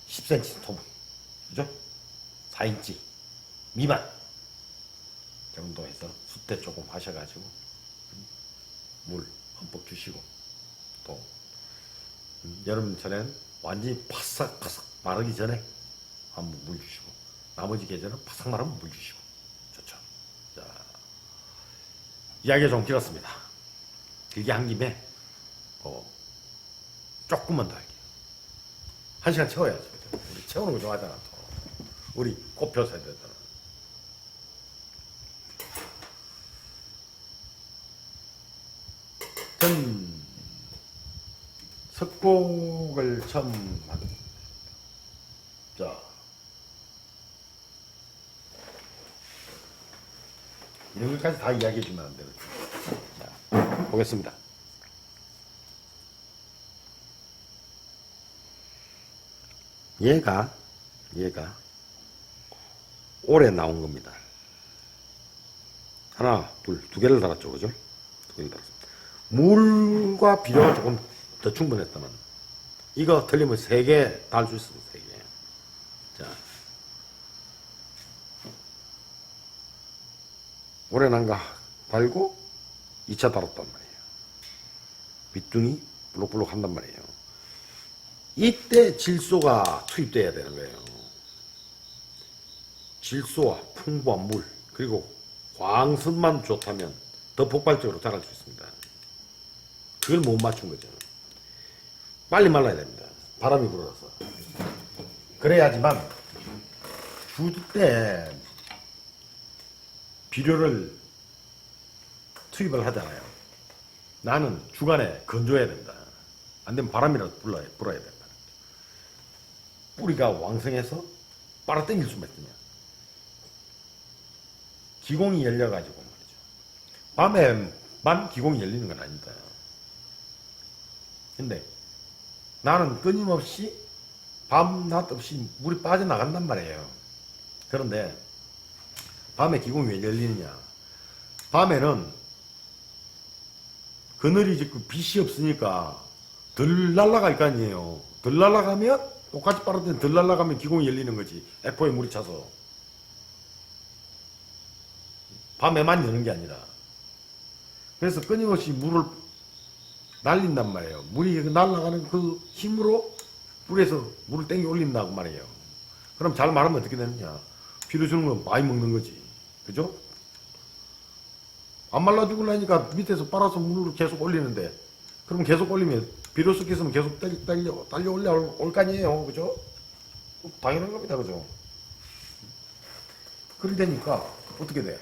10cm 토분. 그죠? 4인치 미만 정도에서 숫대 조금 하셔가지고 물 흠뻑 주시고, 또 여름철에는 완전히 바삭바삭 마르기 전에 한번 물 주시고, 나머지 계절은 바삭 마르면 물 주시고 좋죠. 자, 이야기가 좀 길었습니다. 길게 한 김에 조금만 더 할게요. 1시간 채워야죠. 그죠? 우리 채우는 거 좋아하잖아. 또. 우리 꽃표 세대들은. 전 석곡을 처음 한, 자, 이런 것까지 다 이야기해 주면 안 되거든요. 자, 보겠습니다. 얘가 올해 나온 겁니다. 하나, 둘, 두 개를 달았죠. 그죠? 두 개를 달았습니다. 물과 비료가 조금 더 충분했다면, 이거 틀리면 3개 달 수 있습니다. 3개. 자, 올해 난가 달고 2차 달았단 말이에요. 밑둥이 블록블록 한단 말이에요. 이때 질소가 투입돼야 되는 거예요. 질소와 풍부한 물, 그리고 광선만 좋다면 더 폭발적으로 자랄 수 있습니다. 그걸 못 맞춘 거죠. 빨리 말라야 됩니다. 바람이 불어서. 그래야지만 줄 때 비료를 투입을 하잖아요. 나는 주간에 건조해야 된다. 안 되면 바람이라도 불어야 된다. 뿌리가 왕성해서 빨아당길 수만 있으면 기공이 열려가지고 말이죠. 밤에만 기공이 열리는 건 아니다. 근데 나는 끊임없이 밤낮 없이 물이 빠져나간단 말이에요. 그런데 밤에 기공이 왜 열리느냐? 밤에는 그늘이 짓고 빛이 없으니까 덜 날아갈 거 아니에요. 덜 날아가면 똑같이 빨아들면 덜 날아가면 기공이 열리는 거지. 에코에 물이 차서. 밤에만 여는 게 아니라. 그래서 끊임없이 물을 날린단 말이에요. 물이 날아가는 그 힘으로 불에서 물을 땡겨 올린다고 말이에요. 그럼 잘 말하면 어떻게 되느냐? 비료 주는 건 많이 먹는 거지. 그죠? 안 말라 죽으려니까 밑에서 빨아서 물을 계속 올리는데, 그럼 계속 올리면 비료 섞였으면 계속 딸려 올라올 거 아니에요. 그죠? 당연한 겁니다. 그죠? 그렇게 되니까 어떻게 돼?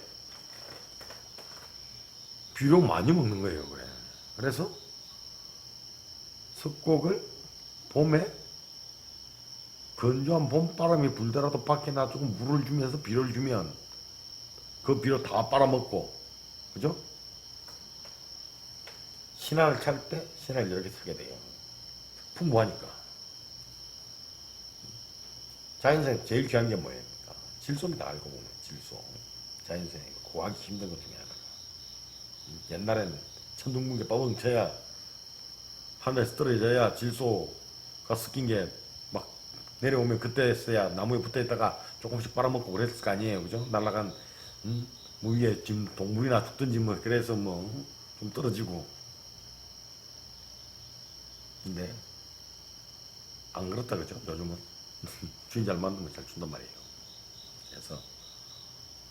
비료 많이 먹는 거예요. 그래. 그래서 석곡을 봄에 건조한 봄바람이 불더라도 밖에 놔두고 물을 주면서 비료를 주면 그 비료 다 빨아먹고, 그죠? 신화를 찰 때 신화를 이렇게 쓰게 돼요. 풍부하니까. 자연생에 제일 귀한 게 뭐예요? 질소입니다. 알고 보면 질소. 자연생에 구하기 힘든 것 중에 하나가. 옛날에는 천둥번개 빠벙 쳐야, 하늘에서 떨어져야 질소가 섞인 게 막 내려오면 그때서야 나무에 붙어 있다가 조금씩 빨아먹고 그랬을 거 아니에요. 그죠? 날아간 뭐 위에 지금 동물이나 죽든지 뭐 그래서 뭐 좀 떨어지고. 근데 안 그렇다 그죠? 요즘은 주인 잘 만들면 잘 준단 말이에요. 그래서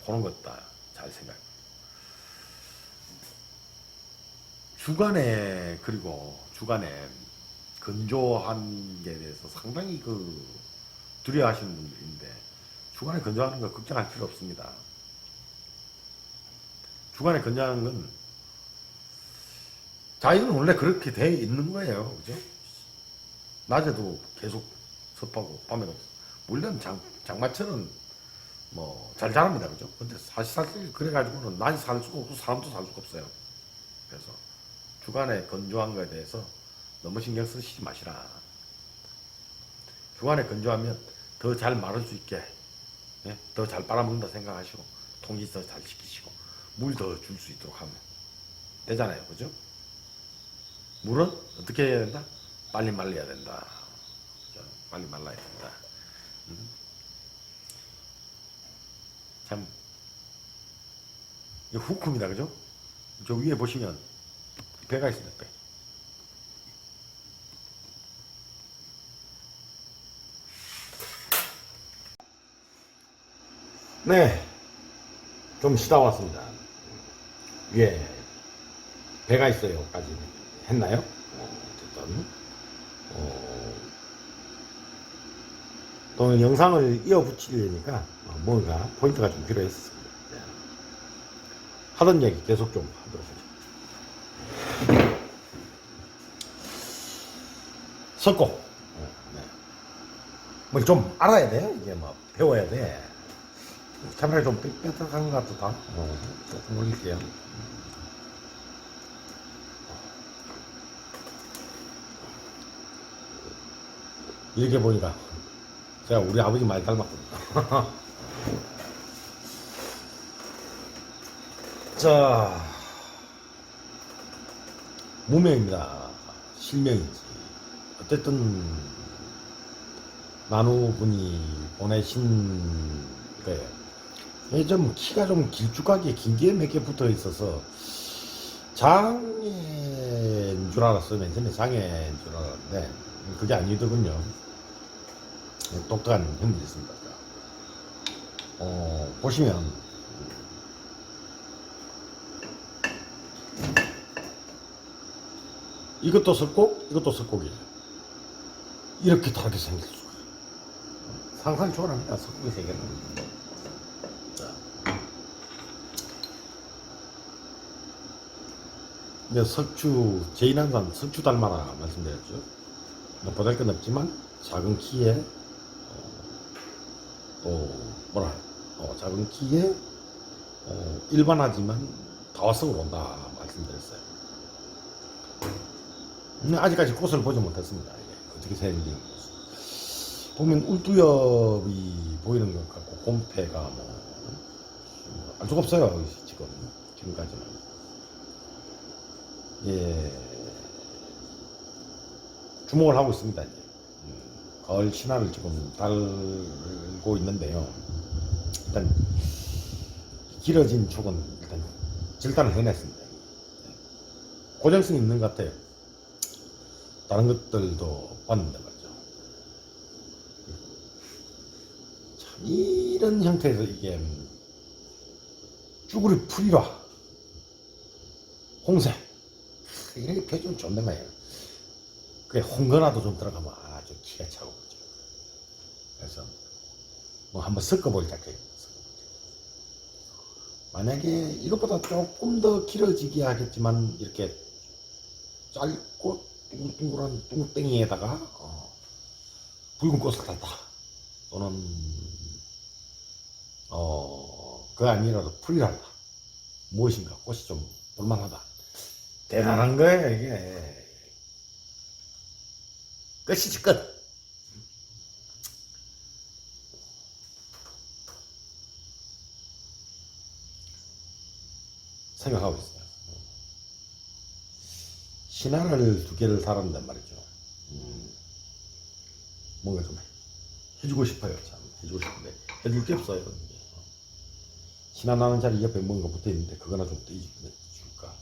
그런 것다 잘 생각. 주간에 그리고 주간에 건조한 게 대해서 상당히 두려워하시는 분들인데 주간에 건조하는 거 걱정할 필요 없습니다. 주간에 건조하는 건 자연은 원래 그렇게 돼 있는 거예요, 그죠? 낮에도 계속 습하고 밤에도 물론 장마철은 뭐 잘 자랍니다, 그죠? 근데 사실 그래가지고는 낮에 살 수가 없고 사람도 살 수가 없어요. 그래서 주간에 건조한 거에 대해서 너무 신경 쓰시지 마시라. 주간에 건조하면 더 잘 마를 수 있게, 예? 더 잘 빨아먹는다 생각하시고 통기 더 잘 시키시고 물 더 줄 수 있도록 하면 되잖아요, 그죠? 물은 어떻게 해야 된다? 빨리 말려야 된다. 그죠? 빨리 말라야 된다. 참 이거 후크입니다, 그죠? 저 위에 보시면 배가 있습니다, 배. 네, 좀 쉬다 왔습니다. 위에 배가 있어요까지 했나요? 어쨌든 또 영상을 이어붙이려니까 뭔가 포인트가 좀 필요했습니다. 네. 하던 얘기 계속 좀 하도록 하죠. 석고. 네. 뭐 좀 알아야 돼요. 이게 뭐 배워야 돼. 카메라 좀 빽빽한 것 같다. 조금 올릴게요. 이렇게 보니까 제가 우리 아버지 많이 닮았거든요. 자, 무명입니다. 실명이지. 어쨌든 나누분이 보내신 거예요. 좀 키가 좀 길쭉하게 긴 게 몇 개 붙어 있어서 장애인 줄 알았어요. 맨 처음에 장애인 줄 알았는데 그게 아니더군요. 똑똑한 형님이 있습니다. 보시면 이것도 석곡, 이것도 석곡이에요. 이렇게 다르게 생길 수가. 상상이 초월합니다. 석곡의 세계는. 근데 석추, 제인한산 석추 닮아라 말씀드렸죠. 보잘 건 없지만 작은 키에 또 뭐라 작은 키에 일반하지만 다화성으로 온다 말씀드렸어요. 근데 아직까지 꽃을 보지 못했습니다. 이게 어떻게 생긴지 보면 울두엽이 보이는 것 같고 곰패가 알 수가 없어요. 지금까지는. 예, 주목을 하고 있습니다. 이제. 가을 신화를 지금 달고 있는데요. 일단 길어진 촉은 일단 절단을 해냈습니다. 고정성이 있는 것 같아요. 다른 것들도 봤는데 말이죠. 참 이런 형태에서 이게 쭈구리 풀이라 홍색 이렇게 표준 좋은 거예요. 그게 홍건화도 좀 들어가면 아주 기가 차고 그렇죠. 그래서 뭐 한번 섞어볼 작정입니다. 만약에 이것보다 조금 더 길어지게 하겠지만 이렇게 짧고 둥글둥글한 뚱땡이에다가 붉은 꽃을 달다 또는 그거 아니라도 풀이랄다 무엇인가 꽃이 좀 볼만하다 대단한 거예요 이게. 끝이지 끝. 생각하고 있어요. 신화를 2개를 달았단 말이죠. 뭔가 좀 해주고 싶어요. 참 해주고 싶은데 해줄 게 없어요. 신화 나는 자리 옆에 뭔가 붙어 있는데 그거나 좀 떼줄까?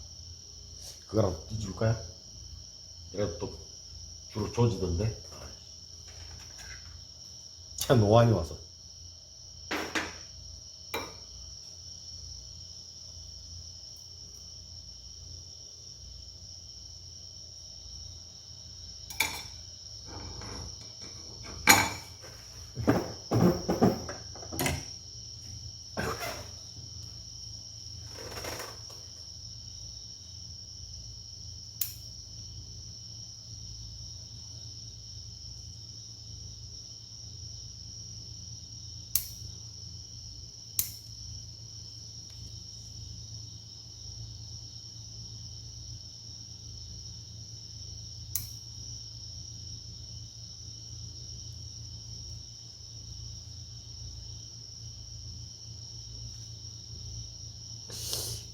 그거라도 떼줄까요? 이래도 또 주로 조지던데. 참 노안이 와서.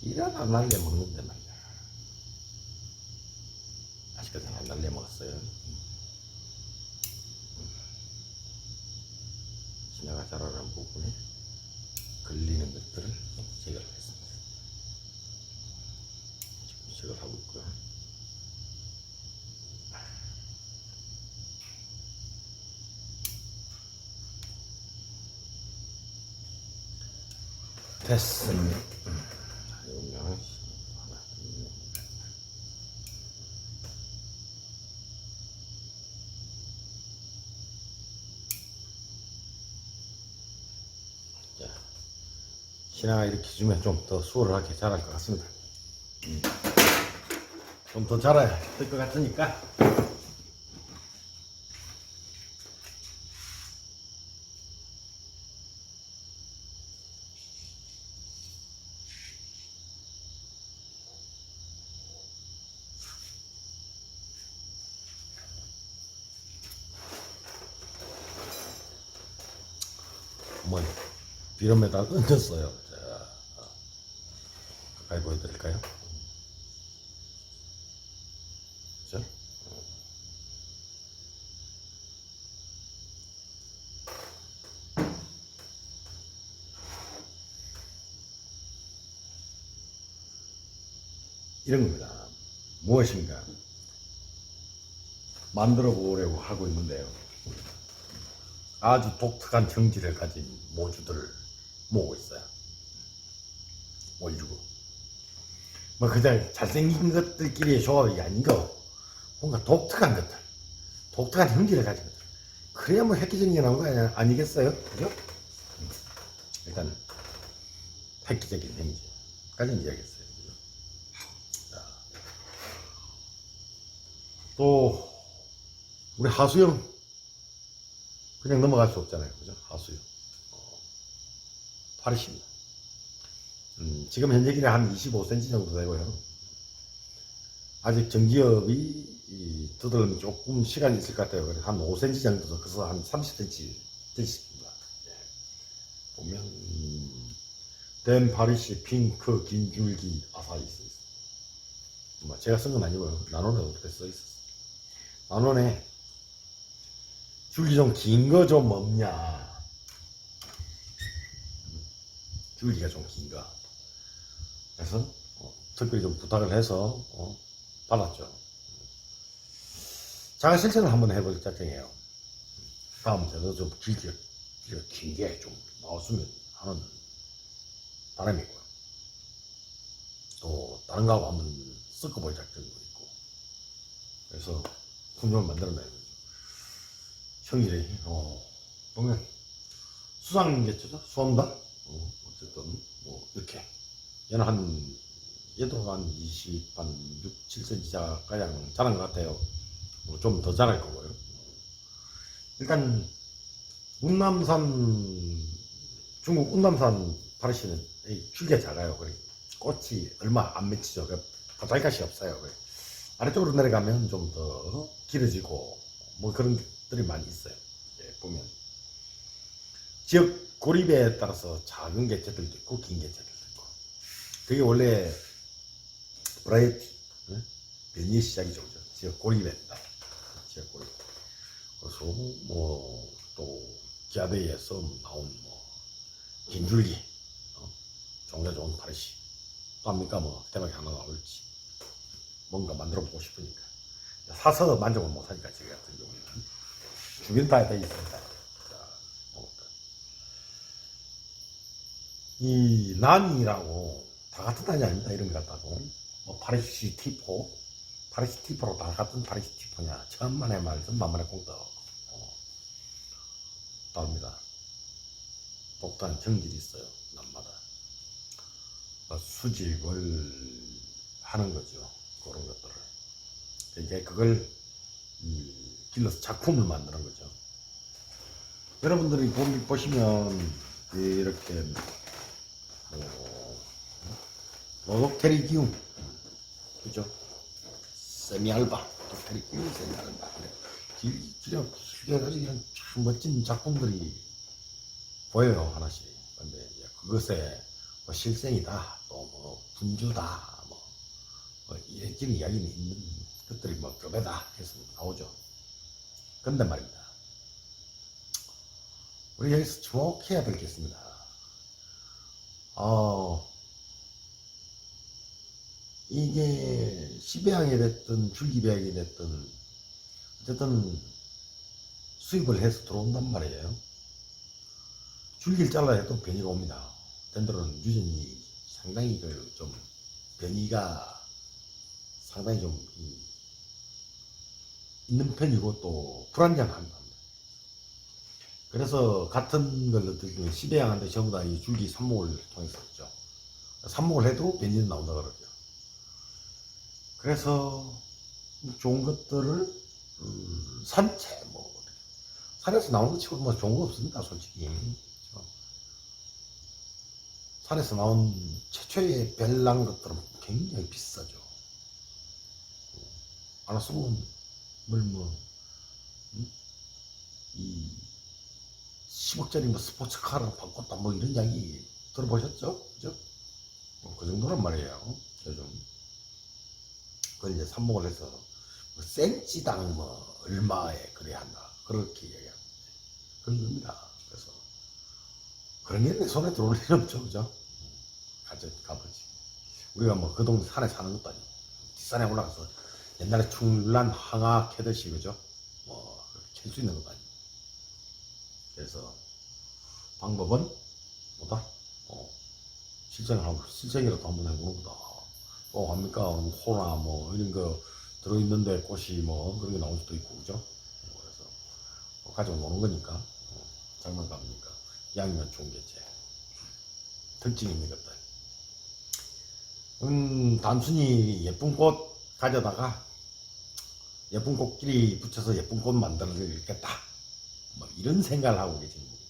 일하나 날래 먹는데 말이야. 아직까지 안 날래 먹었어요. 지나가 자라는 부분에 걸리는 것들을 제거를 했습니다. 지금 제거를 하고 있고요. 됐습니다. 이거면 하나, 자, 신하가 이렇게 주면 좀 더 수월하게 자랄 것 같습니다. 좀 더 자라야 될 것 같으니까. 한번 비름에다 얹었어요. 자, 가까이 보여드릴까요? 그죠? 이런 겁니다. 무엇인가 만들어 보려고 하고 있는데요. 아주 독특한 정지를 가진 모주들을 모으고 있어요. 모주고. 뭐 그냥 잘생긴 것들끼리의 조합이 아니고 뭔가 독특한 것들, 독특한 형질을 가진 것들. 그래야 뭐 획기적인 거 아니겠어요? 그죠? 일단 획기적인 형질까지는 이야기했어요. 그죠? 자, 또 우리 하수영 그냥 넘어갈 수 없잖아요. 그죠? 하수요. 파르시입니다. 지금 현재 길이 한 25cm 정도 되고요. 아직 전기업이 두들면 조금 시간이 있을 것 같아요. 그래서 한 5cm 정도 더 커서 한 30cm 되십니다. 예. 보면, 댐, 파르시, 핑크, 긴 줄기, 아사히 있어요. 뭐 제가 쓴 건 아니고요. 난원에 어떻게 써 있었어요. 난원에 줄기 좀 긴 거 좀 없냐. 줄기가 좀 긴 거. 그래서 특별히 좀 부탁을 해서 받았죠. 자가 실천을 한번 해볼 작정이에요. 다음 저도 좀 길게 긴 게 좀 나왔으면 하는 바람이고요. 또 다른 거하고 한번 섞어볼 작정도 있고. 그래서 훈련을 만들어내는 거죠. 형질이 보면 수상개체죠. 수험다. 어쨌든 뭐 이렇게 얘는 얘도 한 20, 한 6, 7cm 가량 자란 것 같아요. 좀 더 자랄 거고요. 일단 중국 운남산 파르시는 줄기가 작아요. 그래 꽃이 얼마 안 맺히죠. 보잘것이 없어요. 그래 아래쪽으로 내려가면 좀 더 길어지고 뭐 그런 것들이 많이 있어요. 예, 보면 지역 고립에 따라서 작은 개체들도 있고 긴 개체들도 있고 그게 원래 브라이티 변이의 시작이죠. 그죠? 지역 고립에 따라 지역 고립. 그래서 뭐 또 기아베이에서 나온 뭐 긴줄기 종자 좋은 파르시 또 합니까? 뭐 대박이 하나 나올지 뭔가 만들어 보고 싶으니까 사서 만족을 못하니까 제가 같은 경우에는 주변 다 있습니다. 자, 이 난이라고 다 같은 난이 아닙니다. 이름이 같다고. 뭐 파리시티포, 파리시티포로 다 같은 파리시티포냐. 천만의 말씀 만만의 공덕. 다릅니다. 독특한 정질이 있어요. 남마다. 수집을 하는 거죠. 그런 것들을. 이제 그걸 길러서 작품을 만드는 거죠. 여러분들이 보시면 이렇게 노독테리기움, 그죠? 세미알바, 독테리기움, 세미알바. 길게 그냥 참 멋진 작품들이 보여요, 하나씩. 근데 그것에 뭐 실생이다, 또 뭐 분주다, 뭐 이런 이야기는 있는 것들이 뭐 교배다 해서 나오죠. 근데 말입니다. 우리 여기서 주목해야 될 게 있습니다. 이게 시배양이 됐든 줄기배양이 됐든 어쨌든 수입을 해서 들어온단 말이에요. 줄기를 잘라야 또 변이가 옵니다. 덴드로는 유전이 상당히 좀 변이가 상당히 좀 있는 편이고 또 불안정합니다. 그래서 같은 걸로 들면 시배양한테 전부 다 이 줄기 삽목을 통해서 했죠. 삽목을 해도 변이는 나온다 그러죠. 그래서 좋은 것들을 산채 산에서 나오는 것 치고 뭐 좋은 거 없습니다, 솔직히. 산에서 나온 최초의 별난 것들은 굉장히 비싸죠. 하나 쓰면 이 10억짜리 뭐 스포츠카를 바꿨다 뭐 이런 이야기 들어보셨죠? 그죠? 그 정도란 말이에요. 요즘. 그걸 이제 삽목을 해서 뭐 센치당 뭐 얼마에 그래야 한다. 그렇게 얘기합니다. 그런 겁니다. 그래서 그런 게 내 손에 들어올 일은 없죠. 그죠? 가보지. 우리가 뭐 그 동네 산에 사는 것도 아니고 뒷산에 올라가서 옛날에 충란 항아 캐듯이 그죠? 뭐 캘 수 있는 것도 아니고. 그래서 방법은 뭐다? 실생이라도 한번 해보는 거다. 또 합니까? 호나 뭐 이런 거 들어있는데 꽃이 뭐 그런 게 나올 수도 있고 그죠? 그래서 가지고 노는 거니까 장난감이니까 양면 좋은 게 제 특징이 있는 것들. 단순히 예쁜 꽃 가져다가 예쁜 꽃끼리 붙여서 예쁜 꽃 만들어야겠다. 뭐 이런 생각을 하고 계시는 분이.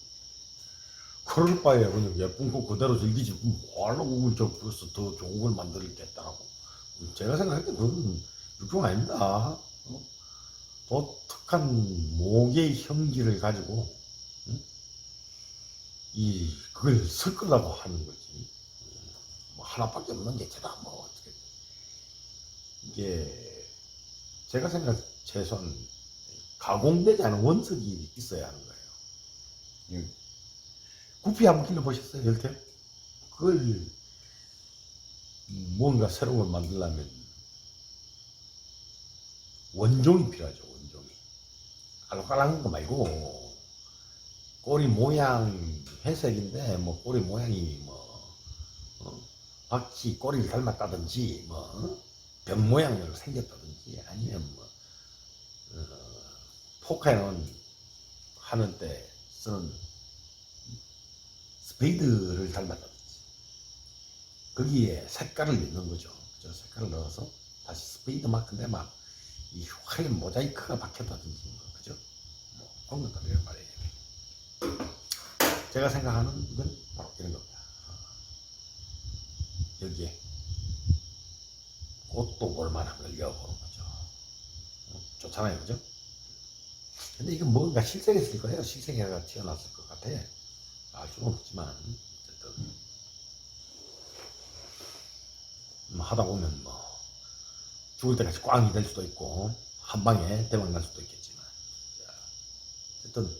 그럴 바에 그냥 예쁜 꽃 그대로 즐기지 뭐하려고 벌써 더 좋은 걸 만들겠다라고. 제가 생각할 때 그건 육종 아닙니다. 독특한 목의 형질을 가지고 그걸 섞으려고 하는 거지. 뭐 하나밖에 없는 게 제다 뭐 어떻게 이게 제가 생각 최소한 가공되지 않은 원석이 있어야 하는 거예요. 구피 한번 길러보셨어요, 열태? 그걸 뭔가 새로운 걸 만들려면 원종이 필요하죠, 원종이. 알록달록한 거 말고 꼬리 모양 회색인데 뭐 꼬리 모양이 박쥐 꼬리를 닮았다든지 병 모양으로 생겼다든지 아니면 포카에는 하는 때 쓰는 스페이드를 닮았다든지 거기에 색깔을 넣는 거죠. 그죠? 색깔을 넣어서 다시 스페이드 마크인데 막 이 화려한 모자이크가 박혔다든지 그죠? 뭐 그런 것들이란 말이에요. 제가 생각하는 건 바로 이런 겁니다. 여기에 꽃도 볼만한 걸 넣어보는 거죠. 좋잖아요, 그죠? 근데 이건 뭔가 실생했을 거예요. 실생애가 튀어났을 것 같아. 알 수는 없지만 어쨌든 하다 보면 뭐 죽을 때까지 꽝이 될 수도 있고 한 방에 대박 날 수도 있겠지만 어쨌든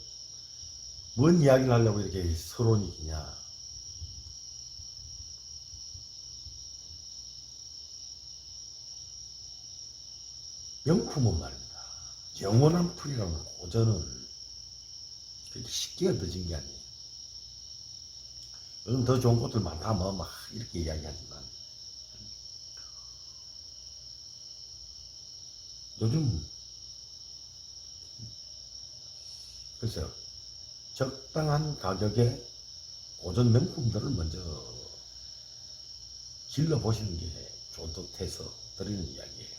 뭔 이야기를 하려고 이렇게 서론이 기냐. 명품은 말입니다. 영원한 풀이라는 고전은 그렇게 쉽게 얻어진 게 아니에요. 요즘 더 좋은 꽃들 많다 뭐 막 이렇게 이야기하지만 요즘 글쎄요 적당한 가격에 고전 명품들을 먼저 길러보시는 게 좋듯해서 드리는 이야기예요.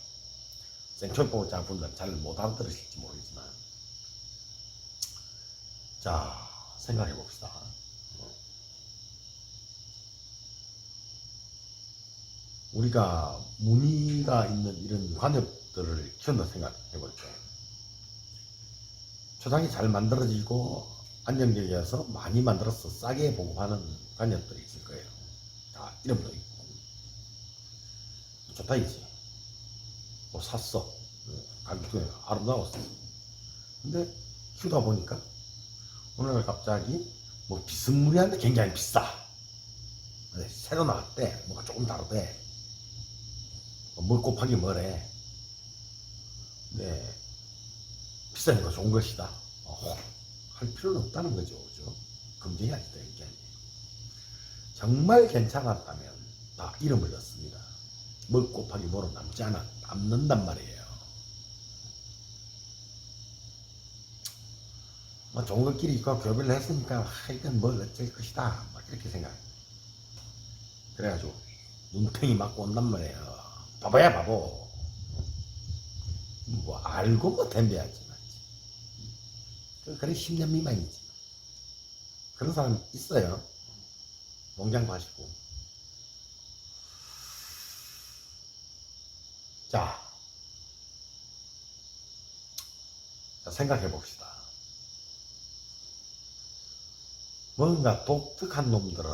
생초보 작품들 잘 못 알아들으실지 모르겠지만 자 생각해 봅시다. 우리가 무늬가 있는 이런 관엽들을 키운다 생각해 볼게요. 초장이 잘 만들어지고 안정적이어서 많이 만들어서 싸게 보급하는 관엽들이 있을 거예요. 다 이름도 있고 좋다 이지. 뭐 샀어. 가격도 아름다웠어. 근데 키우다 보니까 어느 날 갑자기 뭐 비스무리한데 굉장히 비싸. 새로 나왔대. 뭐가 조금 다르대. 뭐 곱하기 뭐래. 네. 비싸니까 좋은 것이다. 할 필요는 없다는 거죠. 그죠? 검증해야지 되는 게 아니에요. 정말 괜찮았다면 다 이름을 넣습니다. 뭐 곱하기 뭐로 남는단 말이에요. 뭐 좋은 것끼리 있고 교배를 했으니까 이건 뭘 어쩔 것이다. 막 이렇게 생각. 그래가지고 눈탱이 맞고 온단 말이에요. 바보야 바보. 뭐 알고 뭐 덤벼야지. 그래 10년 미만이지. 그런 사람 있어요. 농장 가시고. 자 생각해 봅시다. 뭔가 독특한 놈들은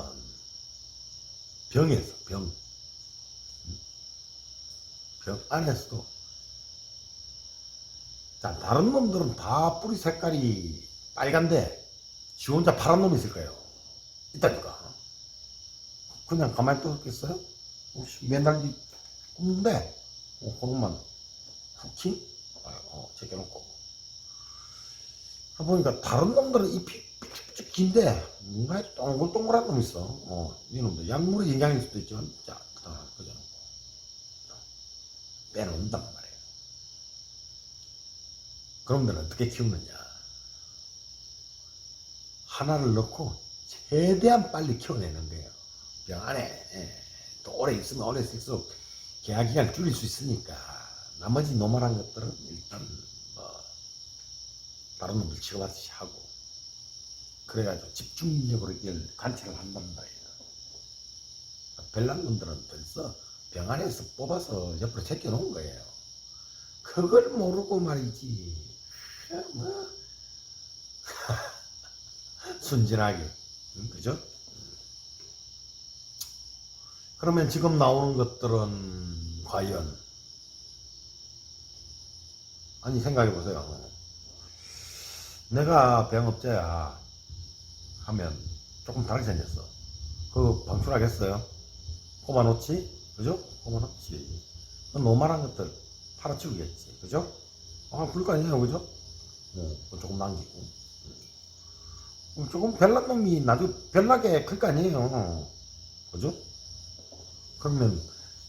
병에서 병 안에서도 자 다른 놈들은 다 뿌리 색깔이 빨간데 지 혼자 파란 놈이 있을 거예요. 있다니까. 그냥 가만히 뜯었겠어요? 맨날 굽는데 그것만 후킹 제껴놓고 보니까 다른 놈들은 잎이 삐쭉삐쭉 긴데 뭔가 동글동글한 놈이 있어. 이놈도 약물의 영향일 수도 있지만 자 그려놓고 빼놓는단 말이에요. 그놈들은 어떻게 키우느냐. 하나를 넣고 최대한 빨리 키워내는 거예요. 병 안에 또 오래 있으면 오래 있을수록 계약기간 줄일 수 있으니까 나머지 노멀한 것들은 일단 뭐 다른 놈들 취급하듯이 하고 그래가지고 집중력으로 이걸 관찰을 한단 말이에요. 별난 놈들은 벌써 병 안에서 뽑아서 옆으로 제껴놓은 거예요. 그걸 모르고 말이지. 뭐 순진하게 그죠? 그러면 지금 나오는 것들은 과연 아니 생각해보세요. 내가 병업자야 하면 조금 다르게 생겼어. 그거 방출하겠어요? 꼽아놓지? 그죠? 꼽아놓지. 노멀한 것들 팔아치우겠지. 그죠? 그럴 거 아니에요. 그죠? 조금 남기고. 조금 별난 놈이 나중에 별나게 클 거 아니에요. 그죠? 그러면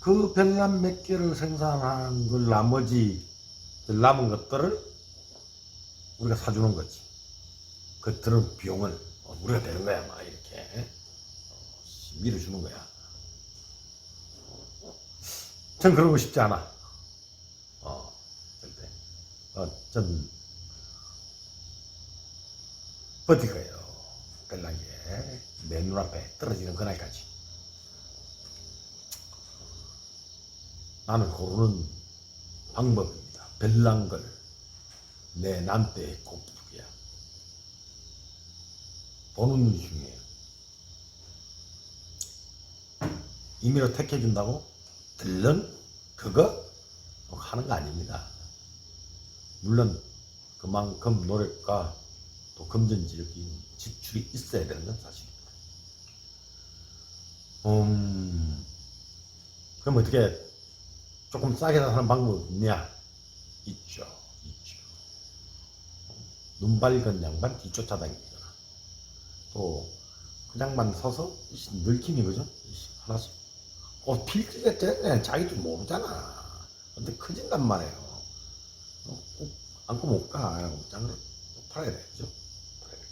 그 별난 몇 개를 생산한 걸 나머지 남은 것들을 우리가 사주는 거지. 그 들은 비용을 우리가 되는 거야. 막 이렇게 밀어주는 거야. 전 그러고 싶지 않아. 절대. 전 버틸 거예요. 별난 게 내 눈앞에 떨어지는 그날까지. 나는 고르는 방법입니다. 별난 걸 내 남대의 고프기야. 보는 눈이 중요해요. 임의로 택해준다고 들른 그거 하는 거 아닙니다. 물론 그만큼 노력과 또 금전적인 지출이 있어야 되는 건 사실입니다. 그럼 어떻게 조금 싸게 사는 방법이 있냐? 있죠. 눈 밝은 양반 뒤쫓아다니거나 또 그냥만 서서 늙힘이 그죠? 하나씩 꽃 필 때는 자기도 모르잖아. 근데 커진단 말이에요. 꼭 안고 못 가. 짱으로 팔아야 돼. 그죠? 팔아야 돼.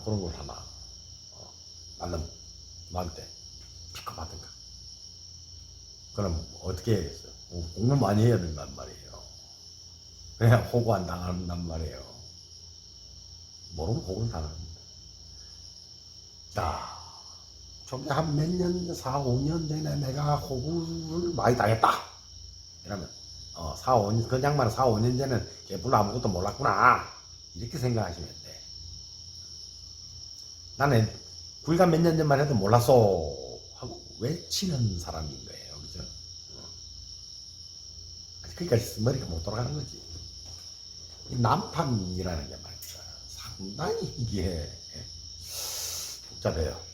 그런 걸 하나. 나는 너한테 픽업하든가. 그럼 어떻게 해야겠어요? 공부 많이 해야 된단 말이에요. 그냥 호구 안 당한단 말이에요. 모르면 호구를 당합니다. 자, 저기 한 몇 년, 4, 5년 전에 내가 호구를 많이 당했다. 이러면, 4, 5년, 그 양반은 4, 5년 전에는 걔불로 아무것도 몰랐구나. 이렇게 생각하시면 돼. 나는 불과 몇 년 전만 해도 몰랐어. 하고 외치는 사람인 거예요. 그죠? 그러니까 머리가 못 돌아가는 거지. 이 난판이라는 게 말이야. 상당히 이게 복잡해요.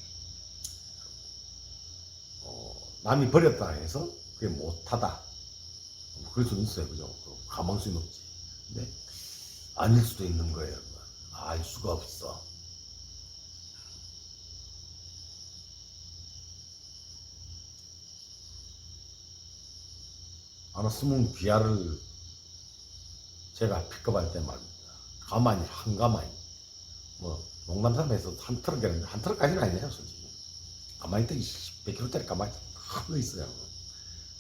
남이 버렸다 해서 그게 못하다. 그럴 수는 있어요. 그죠? 가망 수는 없지. 근데 아닐 수도 있는 거예요. 알 수가 없어. 알았으면 귀하를 제가 픽업할 때 말입니다. 가만히, 한가만히. 농담삼아서 한 트럭이라는데, 한 트럭까지는 아니에요, 솔직히. 가만히 있더니 100kg짜리 가만히 큰 거 있어요.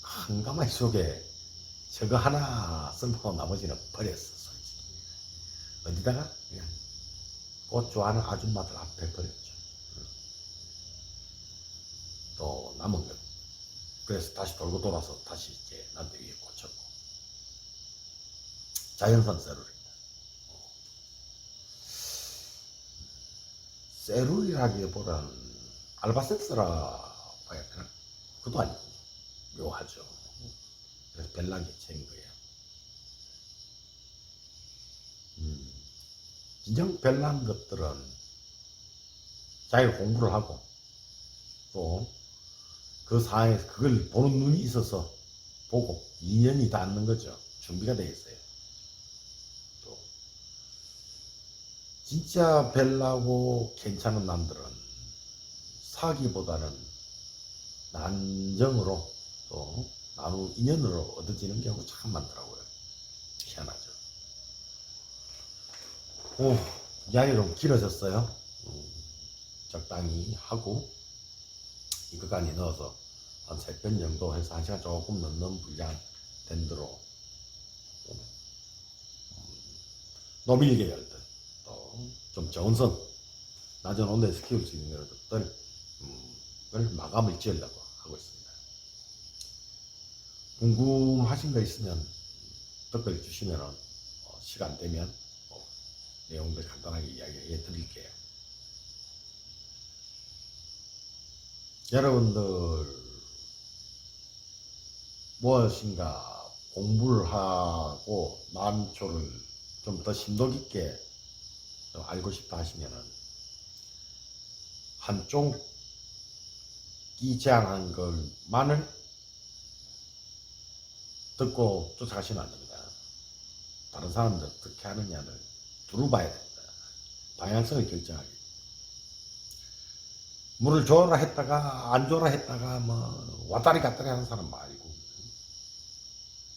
큰 가만히 속에 저거 하나 쓰고 나머지는 버렸어, 솔직히. 어디다가? 그냥 꽃 좋아하는 아줌마들 앞에 버렸죠. 또 남은 것. 그래서 다시 돌고 돌아서 다시 이제 나한테 위에 꽂혔고. 자연산 셀룰입니다. 셀룰이라기보다는 알바센스라 봐야 되나? 그것도 아니고 묘하죠. 그래서 벨랑에 채인 거예요. 진정 벨랑 것들은 자기가 공부를 하고 또 그 상황에서 그걸 보는 눈이 있어서 보고 인연이 닿는 거죠. 준비가 되어 있어요. 또 진짜 벨라고 괜찮은 남들은 사기보다는 난정으로 또 나누 인연으로 얻어지는 경우가 참 많더라고요. 희한하죠. 이야기 좀 길어졌어요. 적당히 하고 이것까지 넣어서 한 3편 정도 해서 1시간 조금 넘는 분량 된 대로 노밀 계열들 또 좀 좋은 선 낮은 온도에서 키울 수 있는 것들을 마감을 지으려고 하고 있습니다. 궁금하신 거 있으면 댓글 주시면 시간 되면 내용들 간단하게 이야기해 드릴게요. 여러분들 무엇인가 공부를 하고 난초를 좀 더 심도 깊게 알고 싶다 하시면은 한쪽이 제안한 것만을 듣고 쫓아가시면 안 됩니다. 다른 사람들 어떻게 하느냐를 두루 봐야 됩니다. 방향성을 결정하기. 물을 줘라 했다가 안 줘라 했다가 뭐 왔다리 갔다리 하는 사람 말고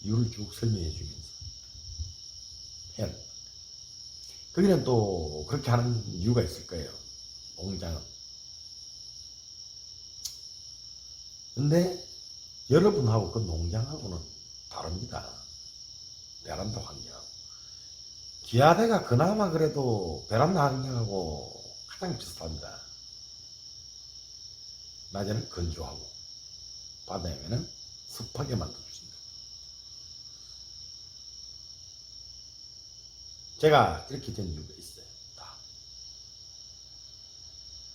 이유를 쭉 설명해 주면서 해야 됩니다. 거기는 또 그렇게 하는 이유가 있을 거예요. 농장은. 근데 여러분하고 그 농장하고는 다릅니다. 베란다 환경하고. 기아대가 그나마 그래도 베란다 환경하고 가장 비슷합니다. 낮에는 건조하고 밤에는 습하게 만들어줍니다. 제가 이렇게 된 이유가 있어요.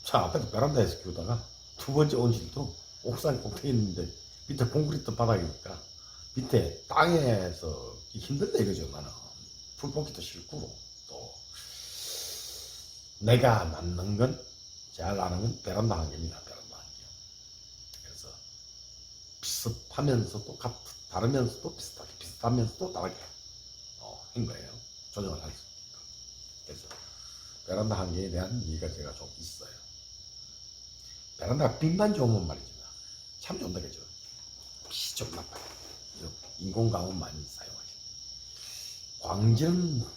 자, 앞에서 베란다에서 키우다가 두 번째 온실도 옥상 꼭대기 있는데 밑에 콘크리트 바닥이니까 밑에 땅에서 힘들다 이거죠. 나는 풀 뽑기도 싫고 또 내가 맞는 건 잘 아는 건 베란다 환경입니다. 베란다 환경. 그래서 비슷하면서도 다르면서도 비슷하게 비슷하면서도 다르게 한 거예요. 조정을 할 수 있게끔. 그래서 베란다 환경에 대한 이해가 제가 좀 있어요. 베란다가 빛만 좋으면 말이죠. 참 좋다, 그죠? 빛이 좀 나빠요. 인공광원 많이 사용하죠. 광질은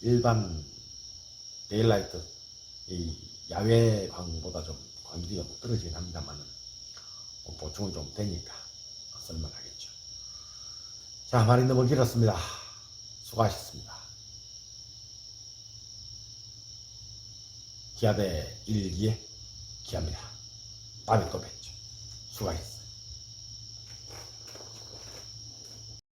일반 데일라이트, 이 야외 광보다 좀 광질이 좀 떨어지긴 합니다만은 보충은 좀 되니까 쓸만하겠죠. 자, 말이 너무 길었습니다. 수고하셨습니다. 기아대 1기의 기아입니다. 다음에 또 뵙죠. 수고하셨습니다.